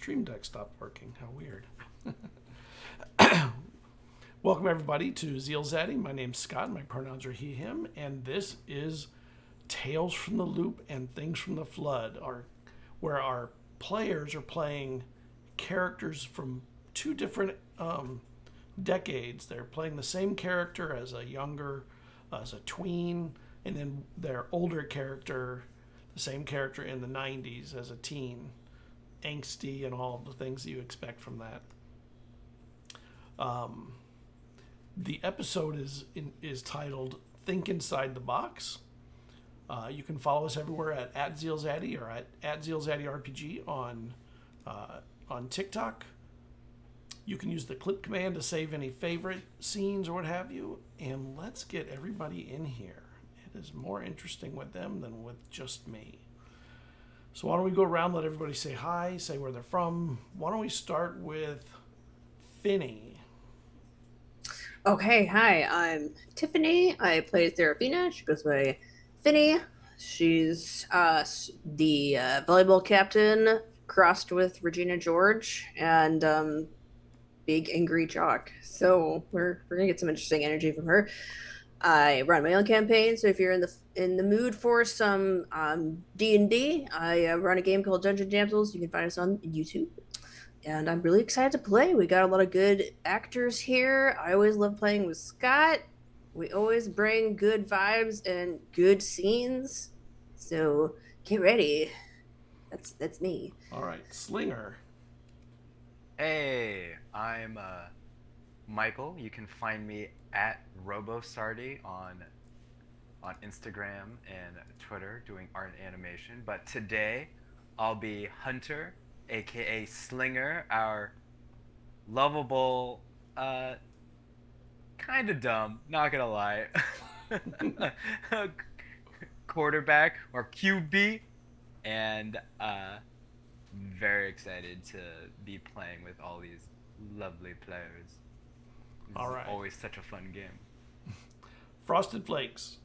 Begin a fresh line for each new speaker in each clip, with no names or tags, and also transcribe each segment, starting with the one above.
stream deck stopped working. How weird. Welcome everybody to ZealZaddy. My name's Scott. My pronouns are he, him, and this is Tales from the Loop and Things from the Flood, where our players are playing characters from two different decades. They're playing the same character as a tween, and then their older character, the same character in the 90s as a teen, angsty and all the things you expect from that. The episode is titled Think Inside the Box. You can follow us everywhere at ZealZaddy or at ZealZaddyRPG on TikTok. You can use the clip command to save any favorite scenes or what have you. And let's get everybody in here. It is more interesting with them than with just me. So why don't we go around, let everybody say hi, say where they're from. Why don't we start with Finny?
Okay, hi, I'm Tiffany. I play Serafina. She goes by Finny. She's the volleyball captain crossed with Regina George and big angry jock. So we're gonna get some interesting energy from her. I run my own campaign, so if you're in the mood for some D&D, I run a game called Damsels. You can find us on YouTube. And I'm really excited to play. We got a lot of good actors here. I always love playing with Scott. We always bring good vibes and good scenes. So get ready. That's me.
All right, Slinger.
Hey, I'm Michael. You can find me at RoboSardi on Instagram and Twitter doing art and animation. But today I'll be Hunter, aka Slinger, our lovable, kind of dumb, not gonna lie, quarterback or QB, and very excited to be playing with all these lovely players. This
all
is
right.
always such a fun game.
Frosted Flakes.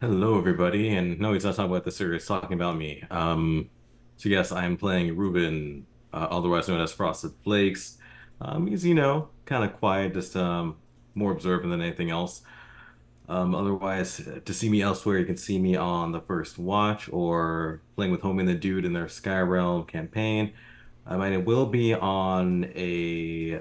Hello, everybody, and no, he's not talking about the series, talking about me. So yes, I'm playing Ruben, otherwise known as Frosted Flakes. He's, kind of quiet, just more observant than anything else. Otherwise, to see me elsewhere, you can see me on the First Watch or playing with Homie and the Dude in their Skyrealm campaign. I will be on the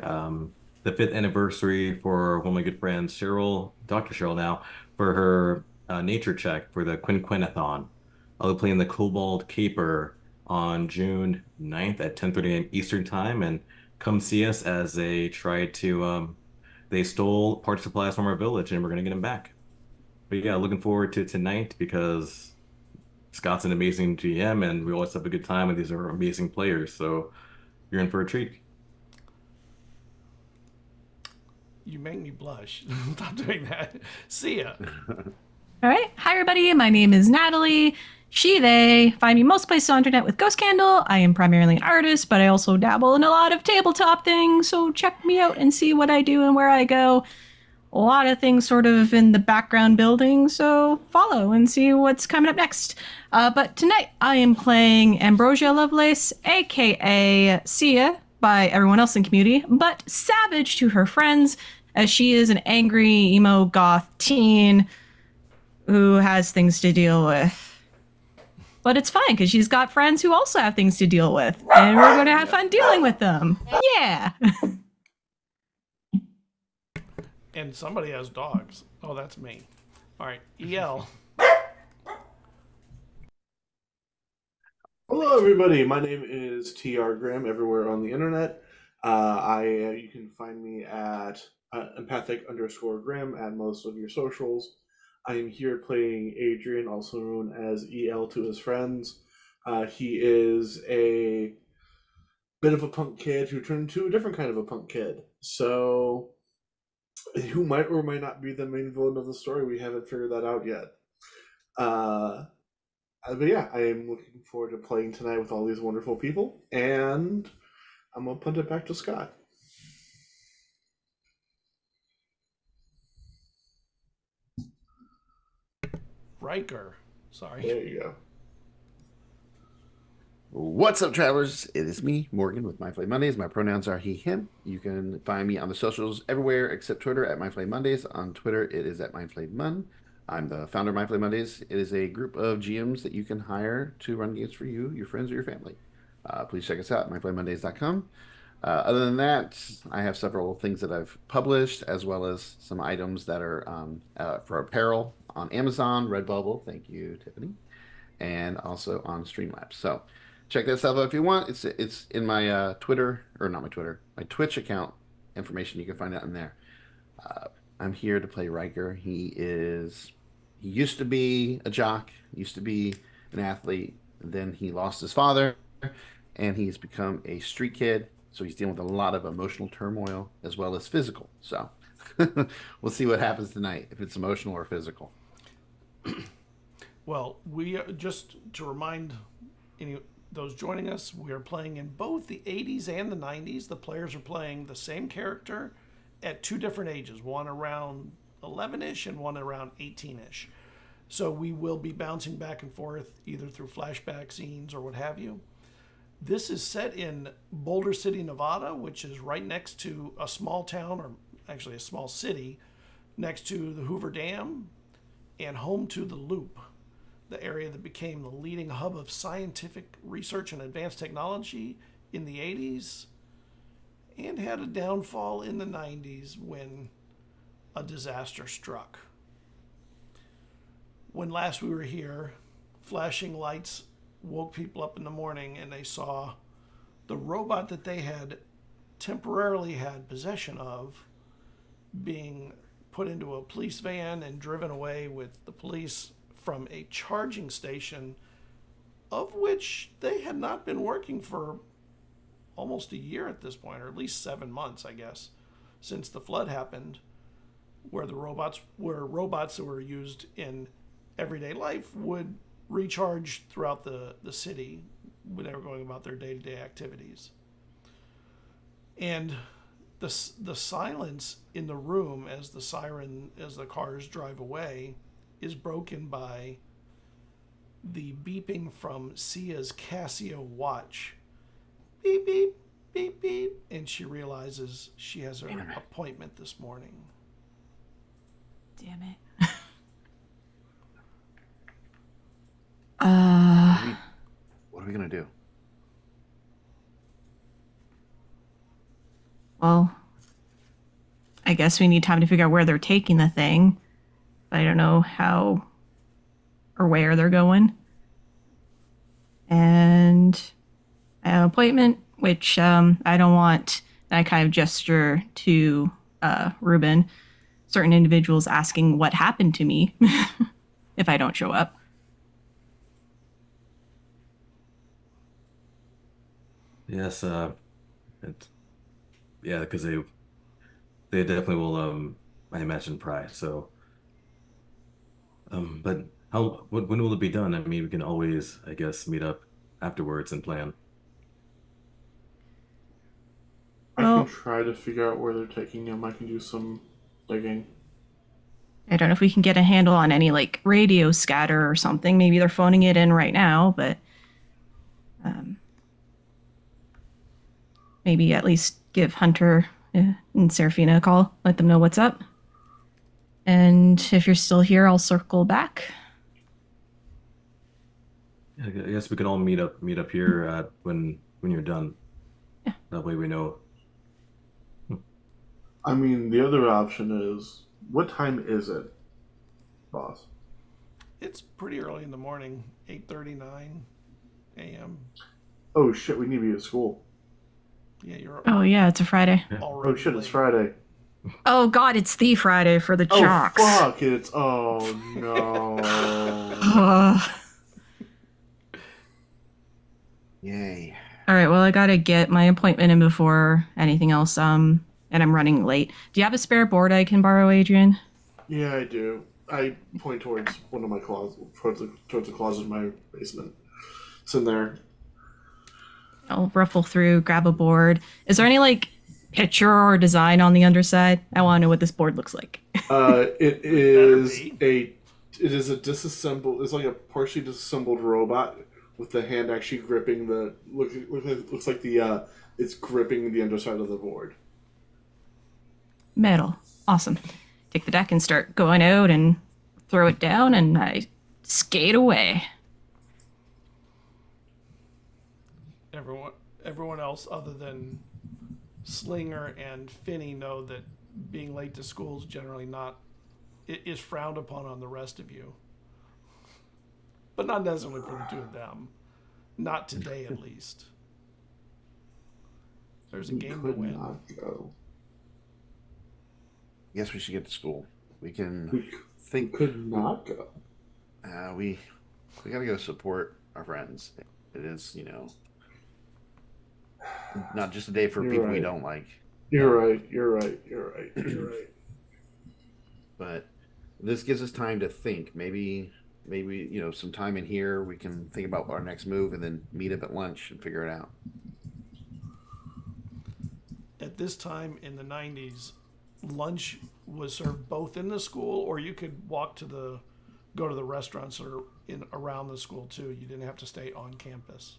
5th anniversary for one of my good friends, Dr. Cheryl now, for her nature check for the Quinquinathon. I'll be playing the Cobalt Caper on June 9th at 10:30 a.m. Eastern Time, and come see us as they they stole parts supplies from our village, and we're going to get them back. But yeah, looking forward to tonight because Scott's an amazing GM, and we always have a good time, and these are amazing players, so you're in for a treat.
You make me blush. Stop doing that. See ya.
All right. Hi, everybody. My name is Natalie. They find me most places on the internet with Ghost Candle. I am primarily an artist, but I also dabble in a lot of tabletop things. So check me out and see what I do and where I go. A lot of things sort of in the background building. So follow and see what's coming up next. But tonight I am playing Ambrosia Lovelace, aka Sia, by everyone else in community, but savage to her friends, as she is an angry emo goth teen who has things to deal with. But it's fine, because she's got friends who also have things to deal with. And we're going to have fun dealing with them. Yeah!
And somebody has dogs. Oh, that's me. All right, EL.
Hello, everybody. My name is TR Grimm everywhere on the internet. You can find me at empathic_Grimm at most of your socials. I am here playing Adrian, also known as EL to his friends. He is a bit of a punk kid who turned into a different kind of a punk kid. So, who might or might not be the main villain of the story, we haven't figured that out yet. But yeah, I am looking forward to playing tonight with all these wonderful people, and I'm going to punt it back to Scott.
Riker. Sorry.
There you go.
What's up, travelers? It is me, Morgan, with My Flame Mondays. My pronouns are he, him. You can find me on the socials everywhere except Twitter at My Flame Mondays. On Twitter, it is at My Flame Mon. I'm the founder of My Flame Mondays. It is a group of GMs that you can hire to run games for you, your friends, or your family. Please check us out at myflamemondays.com. Other than that, I have several things that I've published, as well as some items that are for apparel on Amazon, Redbubble. Thank you, Tiffany. And also on Streamlabs. So check that stuff out if you want. It's in my Twitter, or not my Twitter, my Twitch account information. You can find out in there. I'm here to play Riker. He used to be a jock, used to be an athlete, and then he lost his father, and he's become a street kid. So he's dealing with a lot of emotional turmoil as well as physical. So we'll see what happens tonight, if it's emotional or physical.
Well, we just to remind those joining us, we are playing in both the 80s and the 90s. The players are playing the same character at two different ages, one around 11-ish and one around 18-ish. So we will be bouncing back and forth either through flashback scenes or what have you. This is set in Boulder City, Nevada, which is right next to a small town, or actually a small city, next to the Hoover Dam and home to the Loop, the area that became the leading hub of scientific research and advanced technology in the 80s and had a downfall in the 90s when a disaster struck. When last we were here, flashing lights woke people up in the morning and they saw the robot that they had temporarily had possession of being put into a police van and driven away with the police from a charging station of which they had not been working for almost a year at this point, or at least 7 months, I guess, since the flood happened, where the robots that were used in everyday life would recharge throughout the city when they were going about their day-to-day activities. And the silence in the room as the cars drive away is broken by the beeping from Sia's Casio watch. Beep, beep, beep, beep. And she realizes she has her appointment this morning.
Damn it.
What are we going to do?
Well, I guess we need time to figure out where they're taking the thing. I don't know how or where they're going. And I have an appointment, which I don't want. I kind of gesture to Ruben, certain individuals asking what happened to me if I don't show up.
Yes, because they definitely will. I imagine pry. So, but when will it be done? I mean, we can always, I guess, meet up afterwards and plan.
I can try to figure out where they're taking him. I can do some digging.
I don't know if we can get a handle on any like radio scatter or something. Maybe they're phoning it in right now, but maybe at least give Hunter and Seraphina a call. Let them know what's up. And if you're still here, I'll circle back.
Yeah, I guess we can all meet up here when you're done.
Yeah.
That way we know.
I mean, the other option is, what time is it, boss?
It's pretty early in the morning, 8:39 a.m.
Oh shit, we need to be at school.
Yeah, you're.
Oh yeah, it's a Friday.
Oh shit, it's Friday.
Oh god, it's the Friday for the jocks.
Oh fuck, oh no.
Yay.
All right, well I gotta get my appointment in before anything else. And I'm running late. Do you have a spare board I can borrow, Adrian?
Yeah, I do. I point towards one of my closets, towards the closet in my basement. It's in there.
I'll ruffle through, grab a board. Is there any like picture or design on the underside? I want to know what this board looks like.
It is a disassembled. It's like a partially disassembled robot with the hand actually gripping the looks like the it's gripping the underside of the board.
Metal. Awesome. Take the deck and start going out and throw it down, and I skate away.
Everyone else other than Slinger and Finney know that being late to school is generally is frowned upon on the rest of you. But not necessarily for the two of them. Not today, at least. There's a game to win.
Not go.
Guess we should get to school. We can
We
think.
could not go.
We gotta go support our friends. It is, not just a day for
You're
people we
right.
don't like.
You're right.
But this gives us time to think. Maybe some time in here we can think about our next move and then meet up at lunch and figure it out.
At this time in the 90s, lunch was served both in the school, or you could go to the restaurants that are around the school too. You didn't have to stay on campus.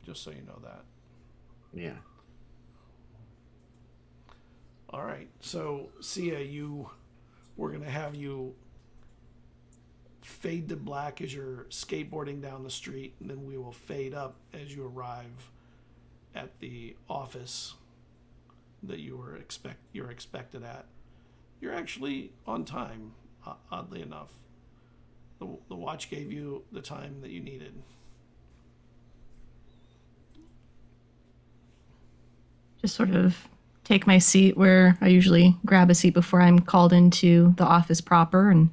Just so you know that.
Yeah.
All right. So, Sia, we're going to have you fade to black as you're skateboarding down the street, and then we will fade up as you arrive at the office that you're expected at. You're actually on time, oddly enough. The watch gave you the time that you needed.
Just sort of take my seat where I usually grab a seat before I'm called into the office proper, and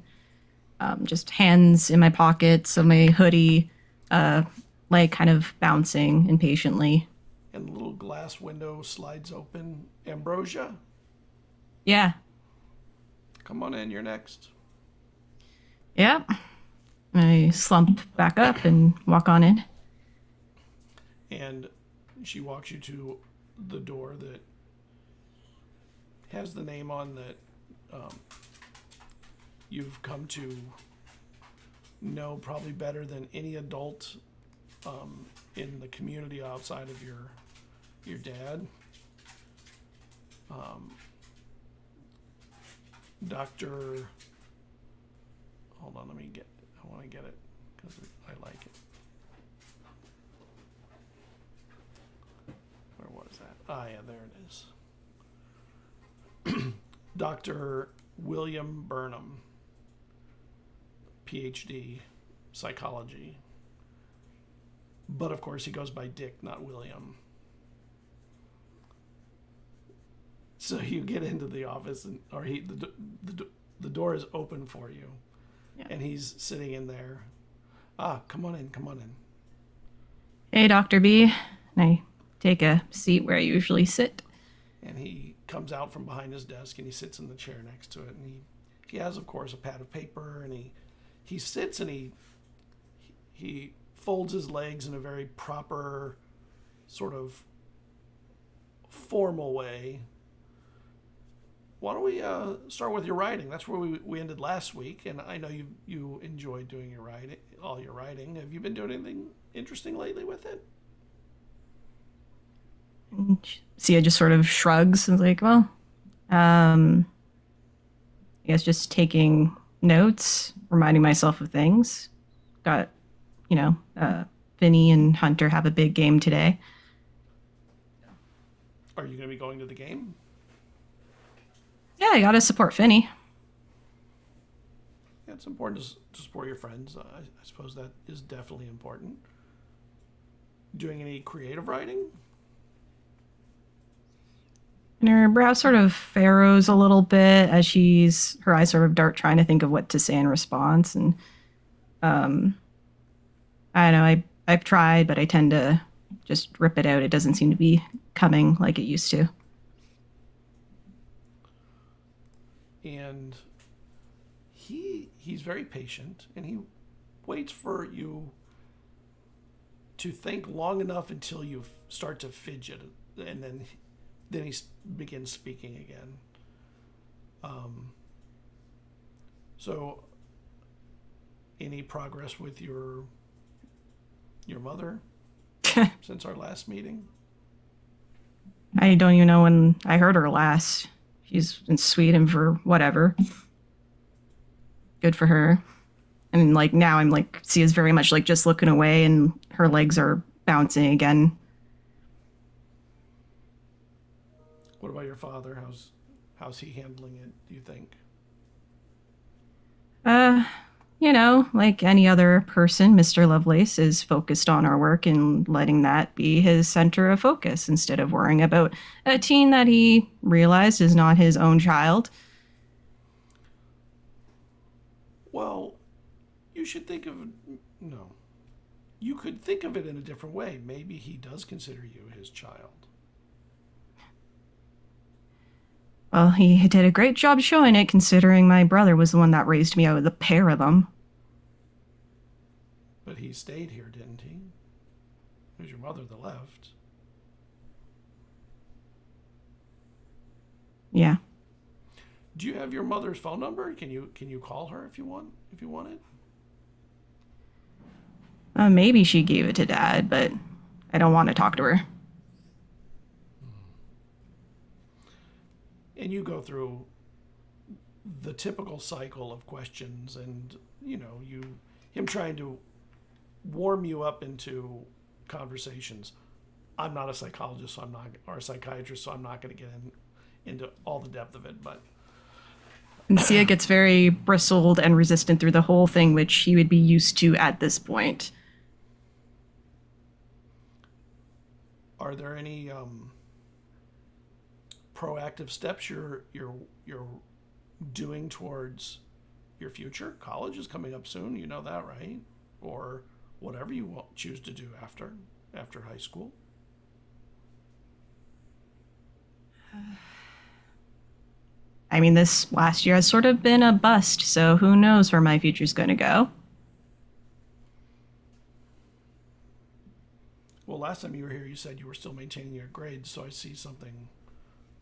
just hands in my pockets of my hoodie, leg kind of bouncing impatiently.
And the little glass window slides open. Ambrosia,
Yeah.
come on in. You're next.
Yep. I slump back up and walk on in.
And she walks you to the door that has the name on that you've come to know probably better than any adult in the community outside of your dad. Dr. Hold on, let me get it. I want to get it because I like it. Where was that? Ah, yeah, there it is. Dr. William Burnham, PhD, psychology. But of course, he goes by Dick, not William. So you get into the office, the door is open for you,
Yeah.
and he's sitting in there. Ah, come on in.
Hey, Dr. B. And I take a seat where I usually sit.
And he comes out from behind his desk and he sits in the chair next to it. And he has, of course, a pad of paper. And he sits and he folds his legs in a very proper, sort of formal way. Why don't we start with your writing? That's where we ended last week. And I know you enjoyed doing all your writing. Have you been doing anything interesting lately with it?
And Sia just sort of shrugs and is like, well, I guess just taking notes, reminding myself of things. Got, Vinny and Hunter have a big game today.
Are you going to be going to the game?
Yeah, I gotta support Finny.
Yeah, it's important to support your friends. I suppose that is definitely important. Doing any creative writing?
And her brow sort of furrows a little bit as her eyes sort of dart trying to think of what to say in response. And I don't know, I've tried, but I tend to just rip it out. It doesn't seem to be coming like it used to.
And he's very patient, and he waits for you to think long enough until you start to fidget, and then he begins speaking again. So any progress with your your mother since our last meeting?
I don't even know when I heard her last. She's in Sweden for whatever. Good for her. And like now I'm like, she is very much like just looking away and her legs are bouncing again.
What about your father? How's he handling it, do you think?
You know, like any other person, Mr. Lovelace is focused on our work and letting that be his center of focus instead of worrying about a teen that he realized is not his own child.
Well, you should think of no. You could think of it in a different way. Maybe he does consider you his child.
Well, he did a great job showing it, considering my brother was the one that raised me out of the pair of them.
But he stayed here, didn't he? It was your mother that left.
Yeah.
Do you have your mother's phone number? Can you call her if you want it?
Maybe she gave it to Dad, but I don't want to talk to her.
And you go through the typical cycle of questions, and him trying to warm you up into conversations. I'm not a psychologist, so I'm not, or a psychiatrist, so I'm not going to get into all the depth of it. But
and Sia gets very bristled and resistant through the whole thing, which he would be used to at this point.
Are there any proactive steps you're doing towards your future? College is coming up soon, you know that, right? Or whatever you choose to do after high school.
I mean, this last year has sort of been a bust, so who knows where my future's going to go.
Well, last time you were here, you said you were still maintaining your grades, so I see something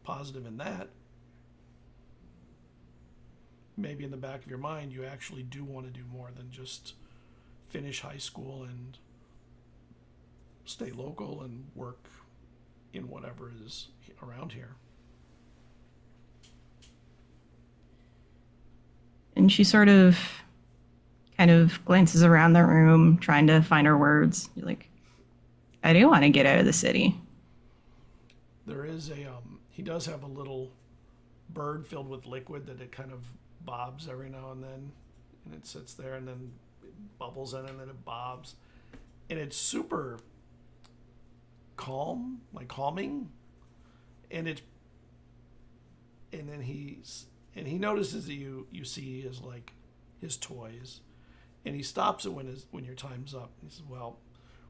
positive in that. Maybe in the back of your mind, you actually do want to do more than just finish high school and stay local and work in whatever is around here.
And she sort of kind of glances around the room, trying to find her words. You're like, I do want to get out of the city.
There is he does have a little bird filled with liquid that it kind of bobs every now and then. And it sits there and then it bubbles in and then it bobs. And it's super calm, like calming. And then he notices that you see his toys. And he stops it when your time's up. He says, well,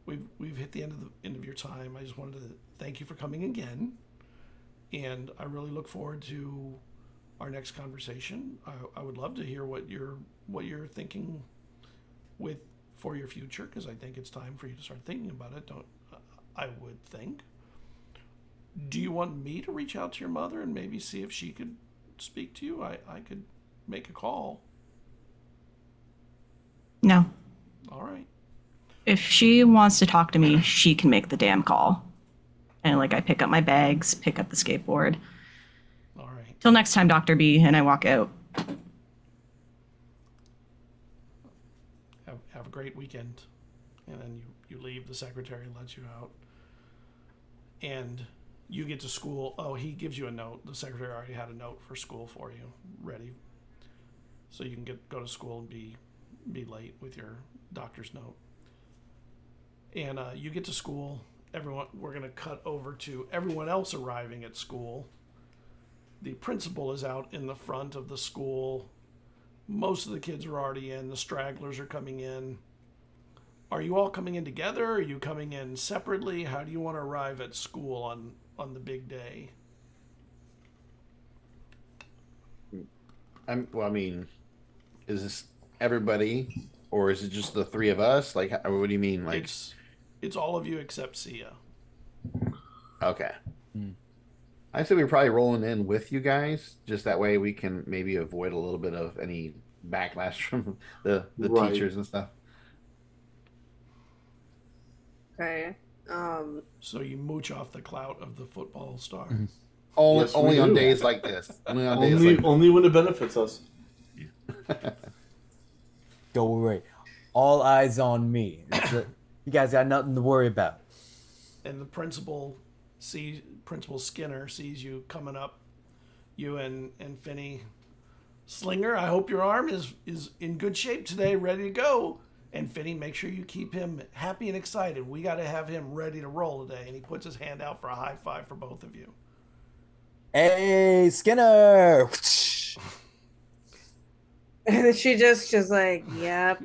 we've hit the end of your time. I just wanted to thank you for coming again. And I really look forward to our next conversation. I would love to hear what you're thinking for your future, because I think it's time for you to start thinking about it. I would think. Do you want me to reach out to your mother and maybe see if she could speak to you? I could make a call.
No.
All right.
If she wants to talk to me, she can make the damn call. And I pick up my bags, pick up the skateboard.
All right.
Till next time, Dr. B, and I walk out.
Have a great weekend. And then you leave, the secretary lets you out. And you get to school. Oh, he gives you a note. The secretary already had a note for school for you, ready. So you can go to school and be late with your doctor's note. And you get to school. We're going to cut over to everyone else arriving at school. The principal is out in the front of the school. Most of the kids are already in. The stragglers are coming in. Are you all coming in together? Are you coming in separately? How do you want to arrive at school on the big day?
Is this everybody, or is it just the three of us? What do you mean?
It's all of you except Sia.
Okay. I say we're probably rolling in with you guys, just that way we can maybe avoid a little bit of any backlash from the
Right.
teachers and stuff.
Okay.
So you mooch off the clout of the football star.
Mm-hmm. Only,
Yes, we
only on
do.
days like this. Only on days like this.
Only when it benefits us.
Don't worry. All eyes on me. You guys got nothing to worry about.
And the principal Skinner sees you coming up, you and Finney. Slinger, I hope your arm is in good shape today, ready to go. And Finney, make sure you keep him happy and excited. We got to have him ready to roll today. And he puts his hand out for a high five for both of you.
Hey, Skinner!
And she just like, yep.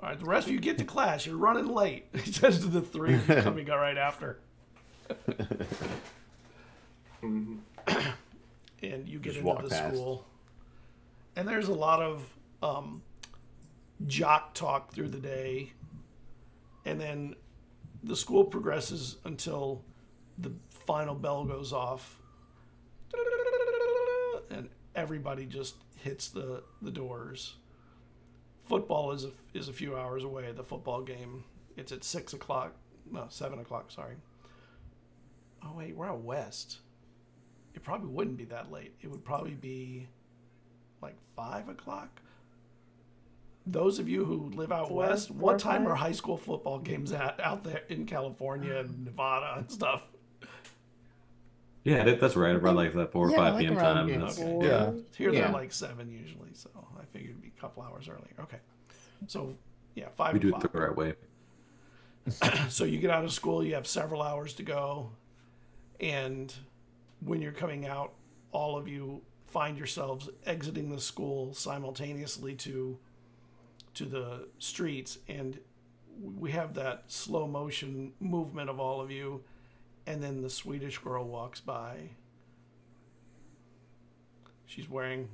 All right, the rest of you get to class. You're running late. He says to the three of you coming right after. And you get
Just
into
walk
the
past.
school. And there's a lot of jock talk through the day. And then the school progresses until the final bell goes off. And everybody just hits the doors. Football is a few hours away. The football game, it's at 7 o'clock. Sorry. Oh wait, we're out west. It probably wouldn't be that late. It would probably be like 5 o'clock. Those of you who live out west, what time are high school football games out there in California and Nevada and stuff?
Yeah, that's right. Around like that 4 or 5 p.m. time.
Okay.
Yeah.
Here
Yeah.
they're like 7 usually, so I figured it'd be a couple hours earlier. Okay. So, yeah, 5
We do
o'clock.
it the right way.
So you get out of school, you have several hours to go, and when you're coming out, all of you find yourselves exiting the school simultaneously to the streets, and we have that slow motion movement of all of you, and then the Swedish girl walks by. She's wearing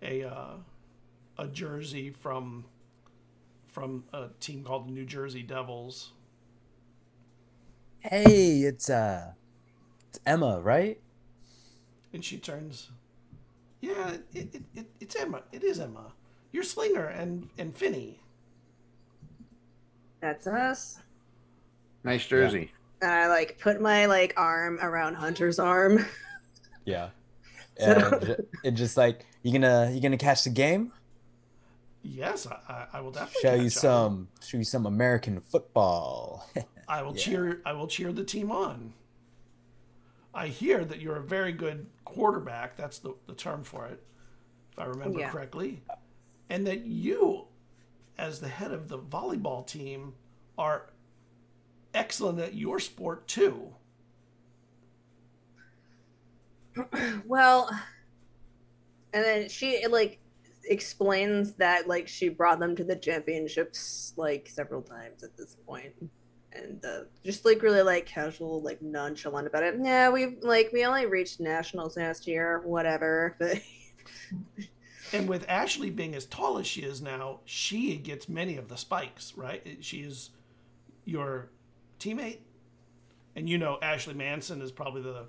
a jersey from a team called the New Jersey Devils.
Hey, it's Emma, right?
And she turns, yeah, it's Emma. It is Emma. You're Slinger and Finney.
That's us.
Nice jersey.
And I like put my like arm around Hunter's arm.
Yeah.
So-
And just like you gonna catch the game?
Yes, I will definitely
Show you some American football.
I will
Yeah.
cheer the team on. I hear that you're a very good quarterback. That's the term for it, if I remember
Yeah.
correctly. And that you, as the head of the volleyball team, are excellent at your sport too.
Well, and then she like explains that like she brought them to the championships like several times at this point, and just like really like casual, like nonchalant about it. Yeah, we only reached nationals last year, whatever. But
And with Ashley being as tall as she is now, she gets many of the spikes, right? She is your teammate. And you know Ashley Manson is probably the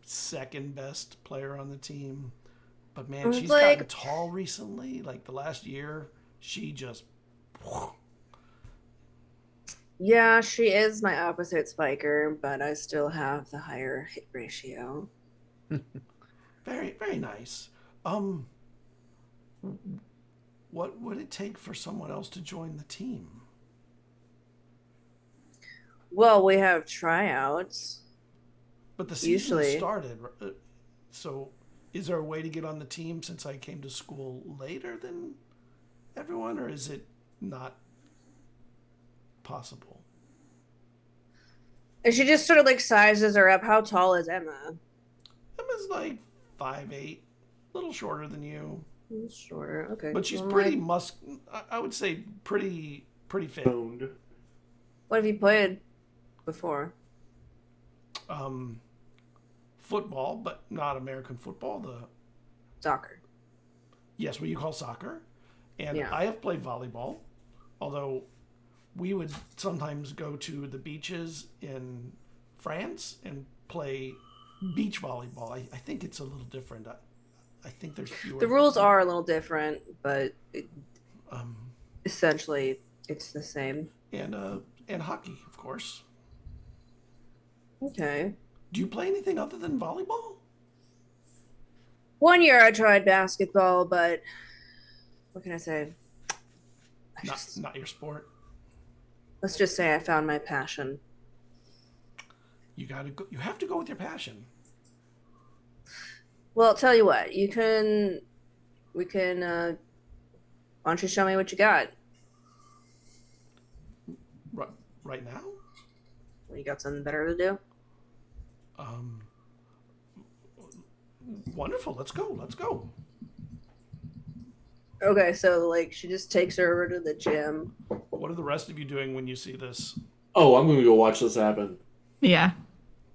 second best player on the team. But man,
It's
she's
like-
gotten tall recently. Like the last year, she just...
yeah, she is my opposite spiker, but I still have the higher hit ratio.
Very, very nice. What would it take for someone else to join the team?
Well, we have tryouts.
But the season has
Usually.
started. So is there a way to get on the team since I came to school later than everyone, or is it not possible?
And she just sort of like sizes her up. How tall is Emma?
Emma's like 5'8", a little shorter than you.
Shorter, okay.
But she's
Well,
pretty I would say pretty fit.
Boned.
What have you played before?
Football, but not American football.
Soccer.
Yes, what you call soccer. And
Yeah.
I have played volleyball, although we would sometimes go to the beaches in France and play beach volleyball. I think it's a little different. I think there's fewer.
The rules are a little different, but
Um,
essentially It's the same.
And hockey, of course.
Okay.
Do you play anything other than volleyball?
One year I tried basketball, but what can I say?
Not your sport.
Let's just say I found my passion.
You gotta go. You have to go with your passion.
Well, I'll tell you what. We can. Why don't you show me what you got?
Right now?
You got something better to do?
Wonderful. Let's go. Let's go.
Okay, so like she just takes her over to the gym.
What are the rest of you doing when you see this?
Oh, I'm going to go watch this happen.
Yeah.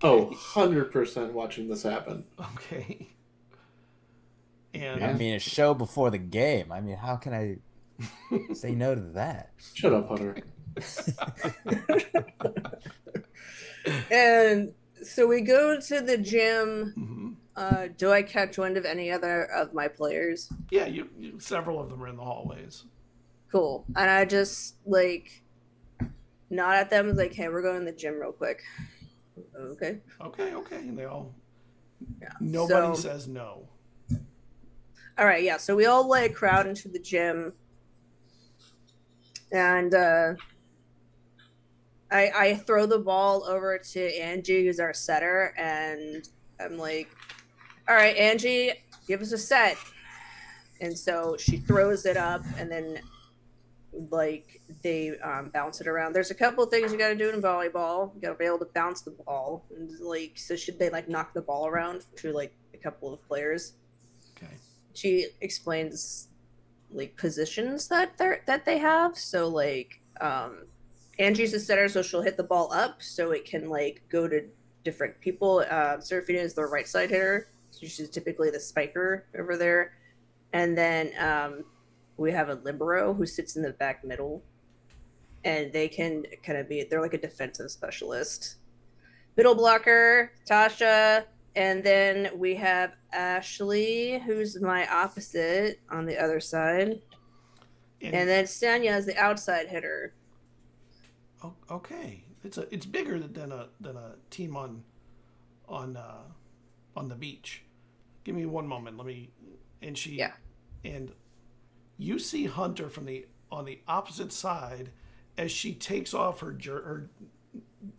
Oh, 100% watching this happen.
Okay. And
I mean, a show before the game. I mean, how can I say no to that?
Shut up, Hunter.
And so we go to the gym.
mm-hmm.
Do I catch wind of any other of my players?
Yeah, you several of them are in the hallways.
Cool. And I just like nod at them like, hey, we're going to the gym real quick. Okay.
Okay. And they all.
Yeah.
Nobody says no.
All right. Yeah. So we all like crowd into the gym, and I throw the ball over to Angie, who's our setter, and I'm like, all right, Angie, give us a set. And so she throws it up, and then like they bounce it around. There's a couple of things you got to do in volleyball. You got to be able to bounce the ball, and like so should they like knock the ball around to like a couple of players.
Okay.
She explains like positions that they have. So like Angie's a setter, so she'll hit the ball up so it can like go to different people. Serafina is the right side hitter, so she's typically the spiker over there. And then we have a libero who sits in the back middle, and they can kind of they're like a defensive specialist. Middle blocker, Tasha, and then we have Ashley, who's my opposite on the other side. And then Sanya is the outside hitter.
Okay, it's bigger than a team on the beach. Give me one moment. And you see Hunter on the opposite side as she takes off her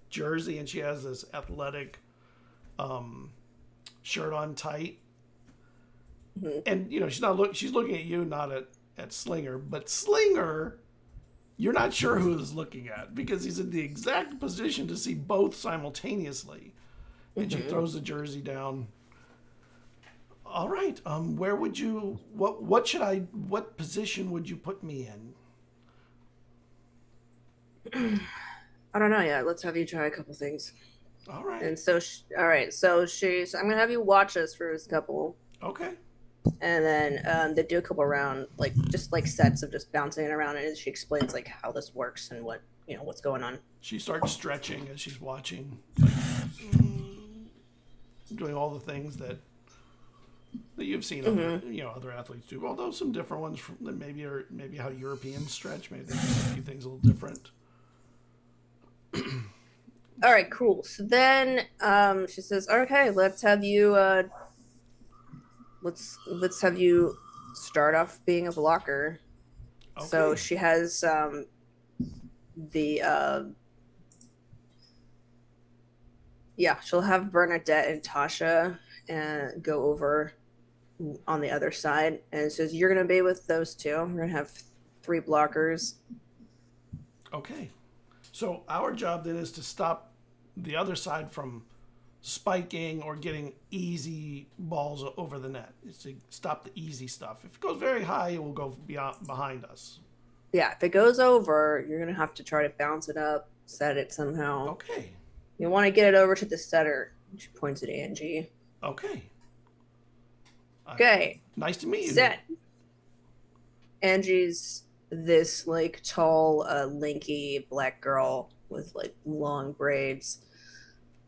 jersey, and she has this athletic shirt on tight. Mm-hmm. And she's looking at you, not at Slinger, but Slinger, you're not sure who is looking at because he's in the exact position to see both simultaneously. And she throws the jersey down. All right. Where would you? What position would you put me in?
I don't know yet. Let's have you try a couple things.
All right.
And so, all right. So I'm gonna have you watch us for a couple.
Okay.
And then they do a couple round, like just like sets of just bouncing it around, and she explains like how this works and what's going on.
She starts stretching as she's watching, doing all the things that you've seen other athletes do. Although some different ones that maybe how Europeans stretch. Maybe they do a few things a little different.
All right, cool. So then she says, "Okay, let's have you let's have you start off being a blocker." Okay. So she has she'll have Bernadette and Tasha and go over on the other side, and it says you're gonna be with those two. We're gonna have 3 blockers.
Okay. So our job then is to stop the other side from spiking or getting easy balls over the net. It's to stop the easy stuff. If it goes very high, it will go behind us.
Yeah, if it goes over, you're going to have to try to bounce it up, set it somehow.
Okay.
You want to get it over to the setter. She points at Angie.
Okay.
Okay.
Nice to meet you.
Set. Angie's this like tall, lanky black girl with like long braids,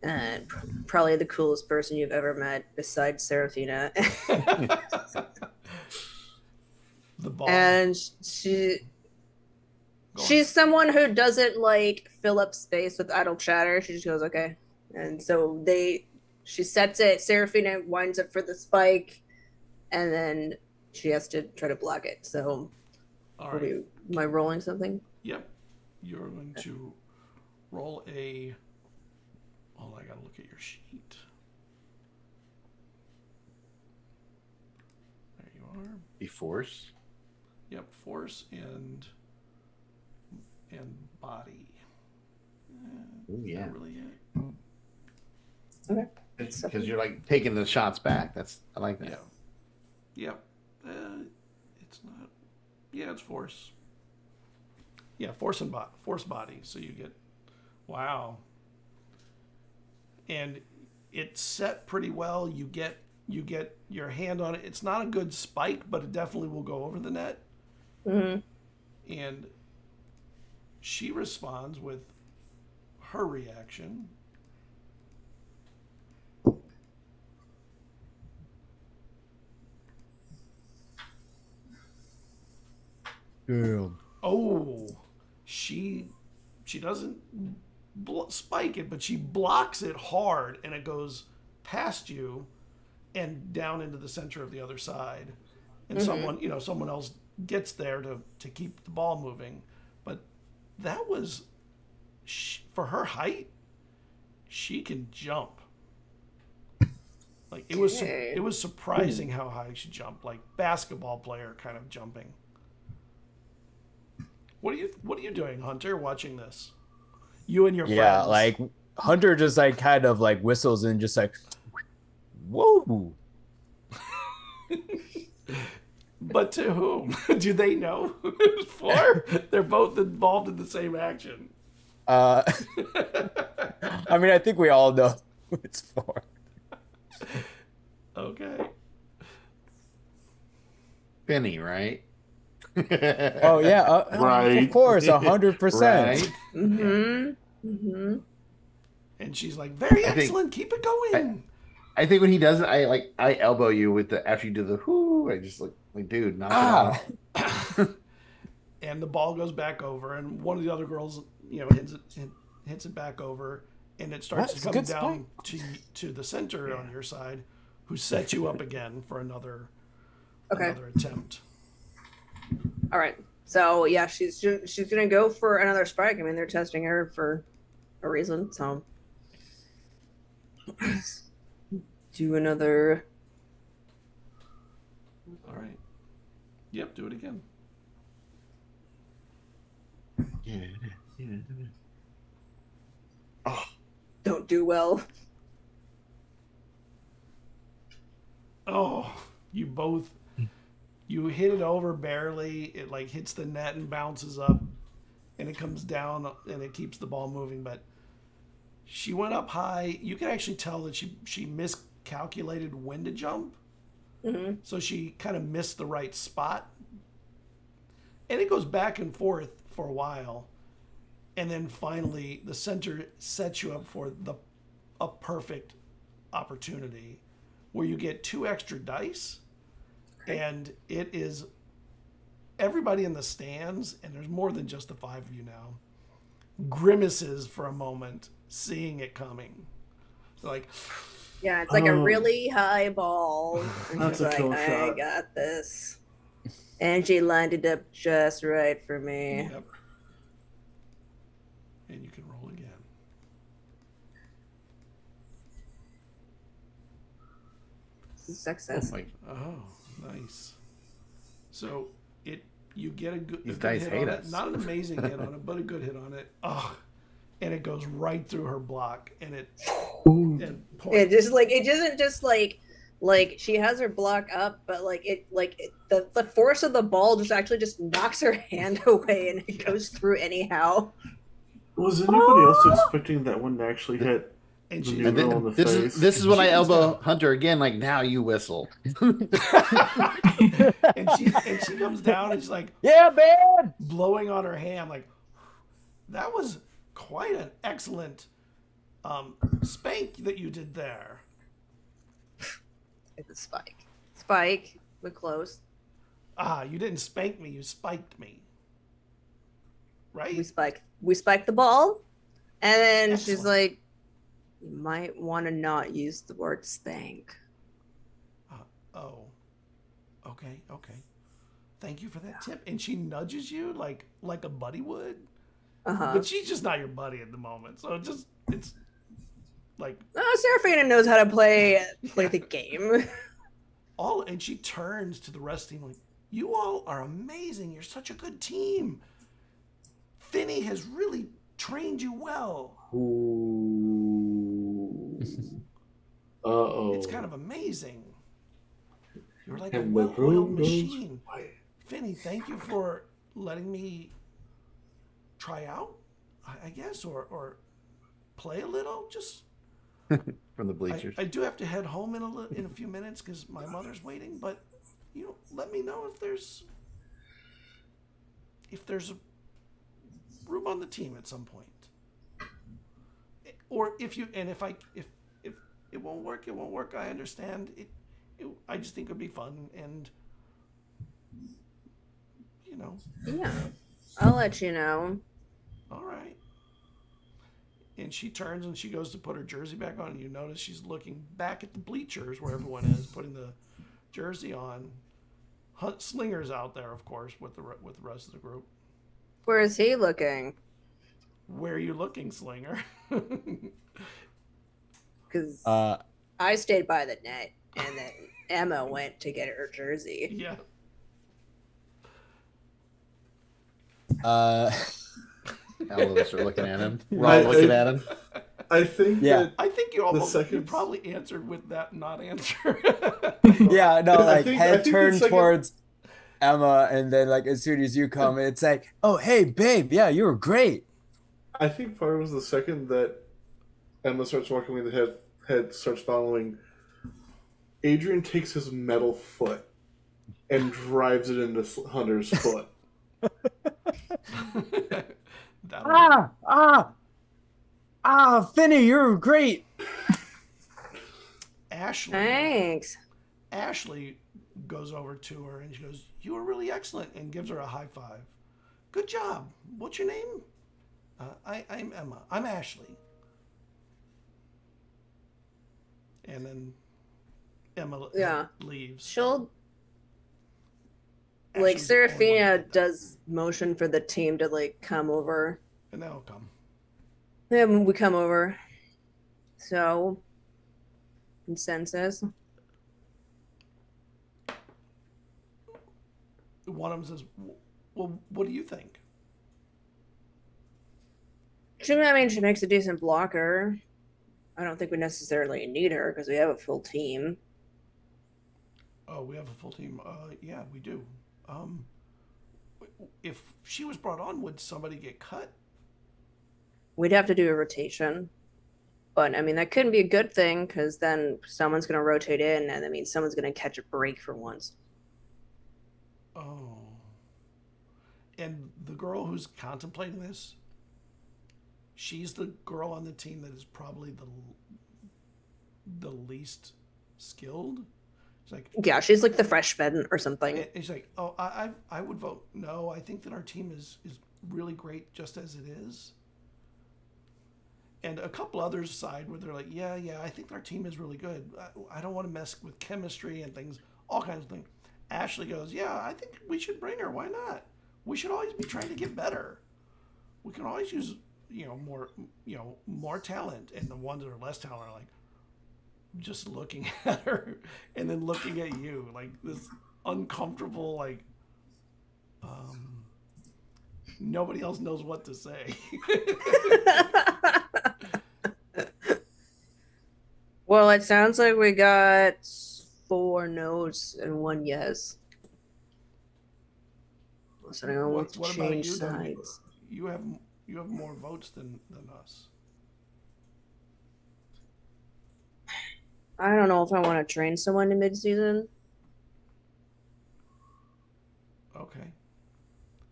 and probably the coolest person you've ever met besides Serafina.
The ball.
And she She's someone who doesn't like fill up space with idle chatter. She just goes, okay. And so she sets it, Seraphina winds up for the spike, and then she has to try to block it. So
All right.
am I rolling something?
Yep. You're going to roll a... Oh, I gotta look at your sheet. There you are.
Be force.
Yep, force and body.
Oh yeah.
Not really it.
Okay.
Because you're like taking the shots back. I like that.
Yeah. Yep. It's not. Yeah, it's force. Yeah, force body. So you get. Wow. And it's set pretty well. You get your hand on it. It's not a good spike, but it definitely will go over the net.
Mm-hmm.
And she responds with her reaction.
Damn.
Oh, she doesn't spike it, but she blocks it hard, and it goes past you and down into the center of the other side. And someone else gets there to keep the ball moving. But that was, for her height, she can jump. Like it was surprising how high she jumped, like basketball player kind of jumping. What are you doing, Hunter, watching this? You and your friends.
Yeah, like Hunter just like kind of like whistles and just like, whoa.
But to whom? Do they know who it's for? They're both involved in the same action.
I mean, I think we all know who it's for.
Okay.
Finny, right?
Oh yeah,
Right.
Of course, 100%.
Right?
Mm-hmm. Mm-hmm.
And she's like, very excellent, keep it going.
I think when he does it, I elbow you with the after you do the whoo. I just like dude, knock it off.
And the ball goes back over, and one of the other girls, hits it back over, and it starts to come down to the center on your side, who sets you up again for another attempt.
All right. So yeah, she's gonna go for another spike. I mean, they're testing her for a reason. So do another.
All right. Yep. Do it again.
Yeah.
Oh, don't do well.
Oh, you hit it over barely. It like hits the net and bounces up, and it comes down and it keeps the ball moving. But she went up high. You can actually tell that she miscalculated when to jump.
Mm-hmm.
So she kind of missed the right spot. And it goes back and forth for a while. And then finally the center sets you up for a perfect opportunity where you get 2 extra dice. Okay. And it is everybody in the stands, and there's more than just the 5 of you now, grimaces for a moment seeing it coming. So like,
yeah, it's like a really high ball. And
That's
she's
a
like,
kill
I
shot.
got this. And she lined it up just right for me.
Yep. And you can roll again.
Success.
Oh, nice. So you get a good
dice
hit
hate
on
us.
it. Not an amazing hit on it, but a good hit on it. Oh, and it goes right through her block, and it
isn't just like she has her block up, but the force of the ball just knocks her hand away, and it goes through anyhow.
Was anybody else expecting that one to actually hit
And
the
she,
new
And
girl
then,
in the
this
face?
is when I
She comes
elbow
down.
Hunter again. Like now you whistle.
and she comes down and she's like,
Yeah, man.
blowing on her hand, like, that was quite an excellent spank that you did there.
It's a spike. Spike, but close.
You didn't spank me, you spiked me. right?
We spike the ball, and then she's
Excellent.
like, "You might want to not use the word spank."
Oh, okay. Thank you for that tip. And she nudges you like a buddy would, but she's just not your buddy at the moment. So it's like
Seraphina knows how to play the game.
and she turns to the rest of the team like, "You all are amazing. You're such a good team. Finny has really trained you well."
Ooh. Uh-oh.
It's kind of amazing. You're like a
And the
well-oiled
room goes
machine.
quiet.
Finny, thank you for letting me try out, I guess, or play a little. Just
From the bleachers.
I do have to head home in a few minutes because my mother's waiting. But let me know if there's a room on the team at some point, or if it won't work, it won't work. I understand it. I just think it'd be fun, and
Yeah, I'll let you know.
All right. And she turns and she goes to put her jersey back on, and you notice she's looking back at the bleachers where everyone is, putting the jersey on. Slinger's out there, of course, with the rest of the group.
Where is he looking?
Where are you looking, Slinger?
Because I stayed by the net, and then Emma went to get her jersey.
Yeah.
All of us are looking at him. We're all looking at him.
I think
Yeah.
I think you
second-
probably answered with that not answer.
Yeah, no,
I
like
think
head
the
turned
second-
towards Emma, and then like as soon as you come, it's like, oh hey babe, yeah, you were great.
I think part was the second that Emma starts walking with the head starts following. Adrian takes his metal foot and drives it into Hunter's foot.
Finny, you're great.
Ashley.
Thanks.
Ashley goes over to her and she goes, "You were really excellent," and gives her a high five. "Good job. What's your name?" I'm Emma. I'm Ashley. And then Emma leaves.
She'll
Ashley's the only one
Seraphina
that did that.
does motion for the team to come over.
And they'll come.
Then we come over. So consensus.
One of them says, "Well, what do you think?"
She makes a decent blocker. I don't think we necessarily need her because we have a full team.
Oh, we have a full team. Yeah, we do. If she was brought on, would somebody get cut?
We'd have to do a rotation. But, that couldn't be a good thing because then someone's going to rotate in, and that means someone's going to catch a break for once.
Oh. And the girl who's contemplating this, she's the girl on the team that is probably the least skilled. It's like,
Yeah, she's like the freshman or something.
it's like, oh, I would vote no. I think that our team is really great just as it is. And a couple others side where they're like, yeah, I think our team is really good. I don't want to mess with chemistry and things, all kinds of things. Ashley goes, yeah, I think we should bring her. Why not? We should always be trying to get better. We can always use, more talent. And the ones that are less talented are like just looking at her and then looking at you like this uncomfortable, nobody else knows what to say.
Well, it sounds like we got 4 no's and 1 yes. So I want to
What about
change
you, then?
sides.
You have more votes than us.
I don't know if I want to train someone in mid-season.
Okay.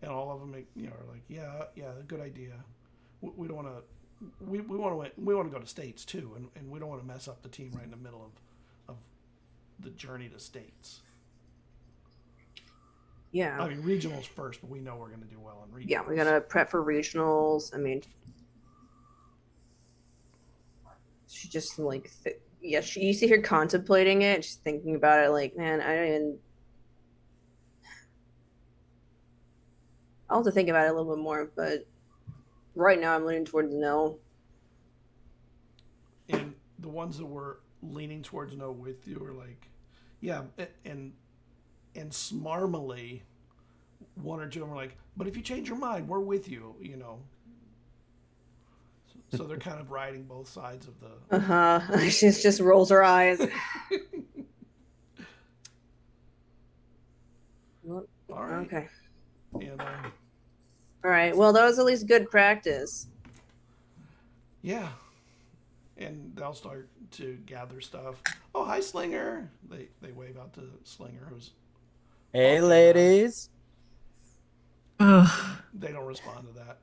And all of them are like, yeah, good idea. We don't want to. We want to go to states too, and we don't want to mess up the team right in the middle of the journey to states.
Yeah.
I mean, regionals first, but we know we're going to do well in regionals.
Yeah, we're gonna prep for regionals. I mean, she just like, you see her contemplating it. She's thinking about it, like, man, I don't even. I'll have to think about it a little bit more, but right now I'm leaning towards no.
And the ones that were leaning towards no with you were like, yeah, and smarmily, one or two of them were like, but if you change your mind, we're with you, you know. So they're kind of riding both sides of the.
She just rolls her eyes.
All right.
Okay.
And
All right. Well, that was at least good practice.
yeah, and they'll start to gather stuff. Oh, hi, Slinger. They wave out to Slinger, who's.
Hey, ladies.
Ugh.
They don't respond to that.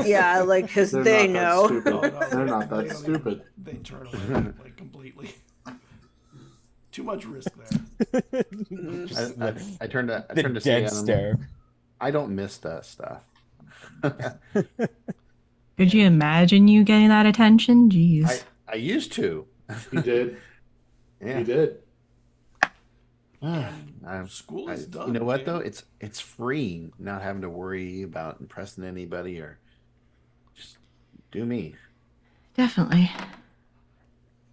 Yeah, like, because
They're
they
not that
know.
stupid.
Oh, no,
They're not
they
that
don't
stupid.
even- They turn away like completely. Too much risk there.
I turned to
The
say
dead
at him,
stare.
I don't miss that stuff.
Could you imagine you getting that attention? Jeez.
I used to.
He did.
Yeah.
He did.
School is done.
You know what
man.
though? It's freeing not having to worry about impressing anybody or just do me.
Definitely.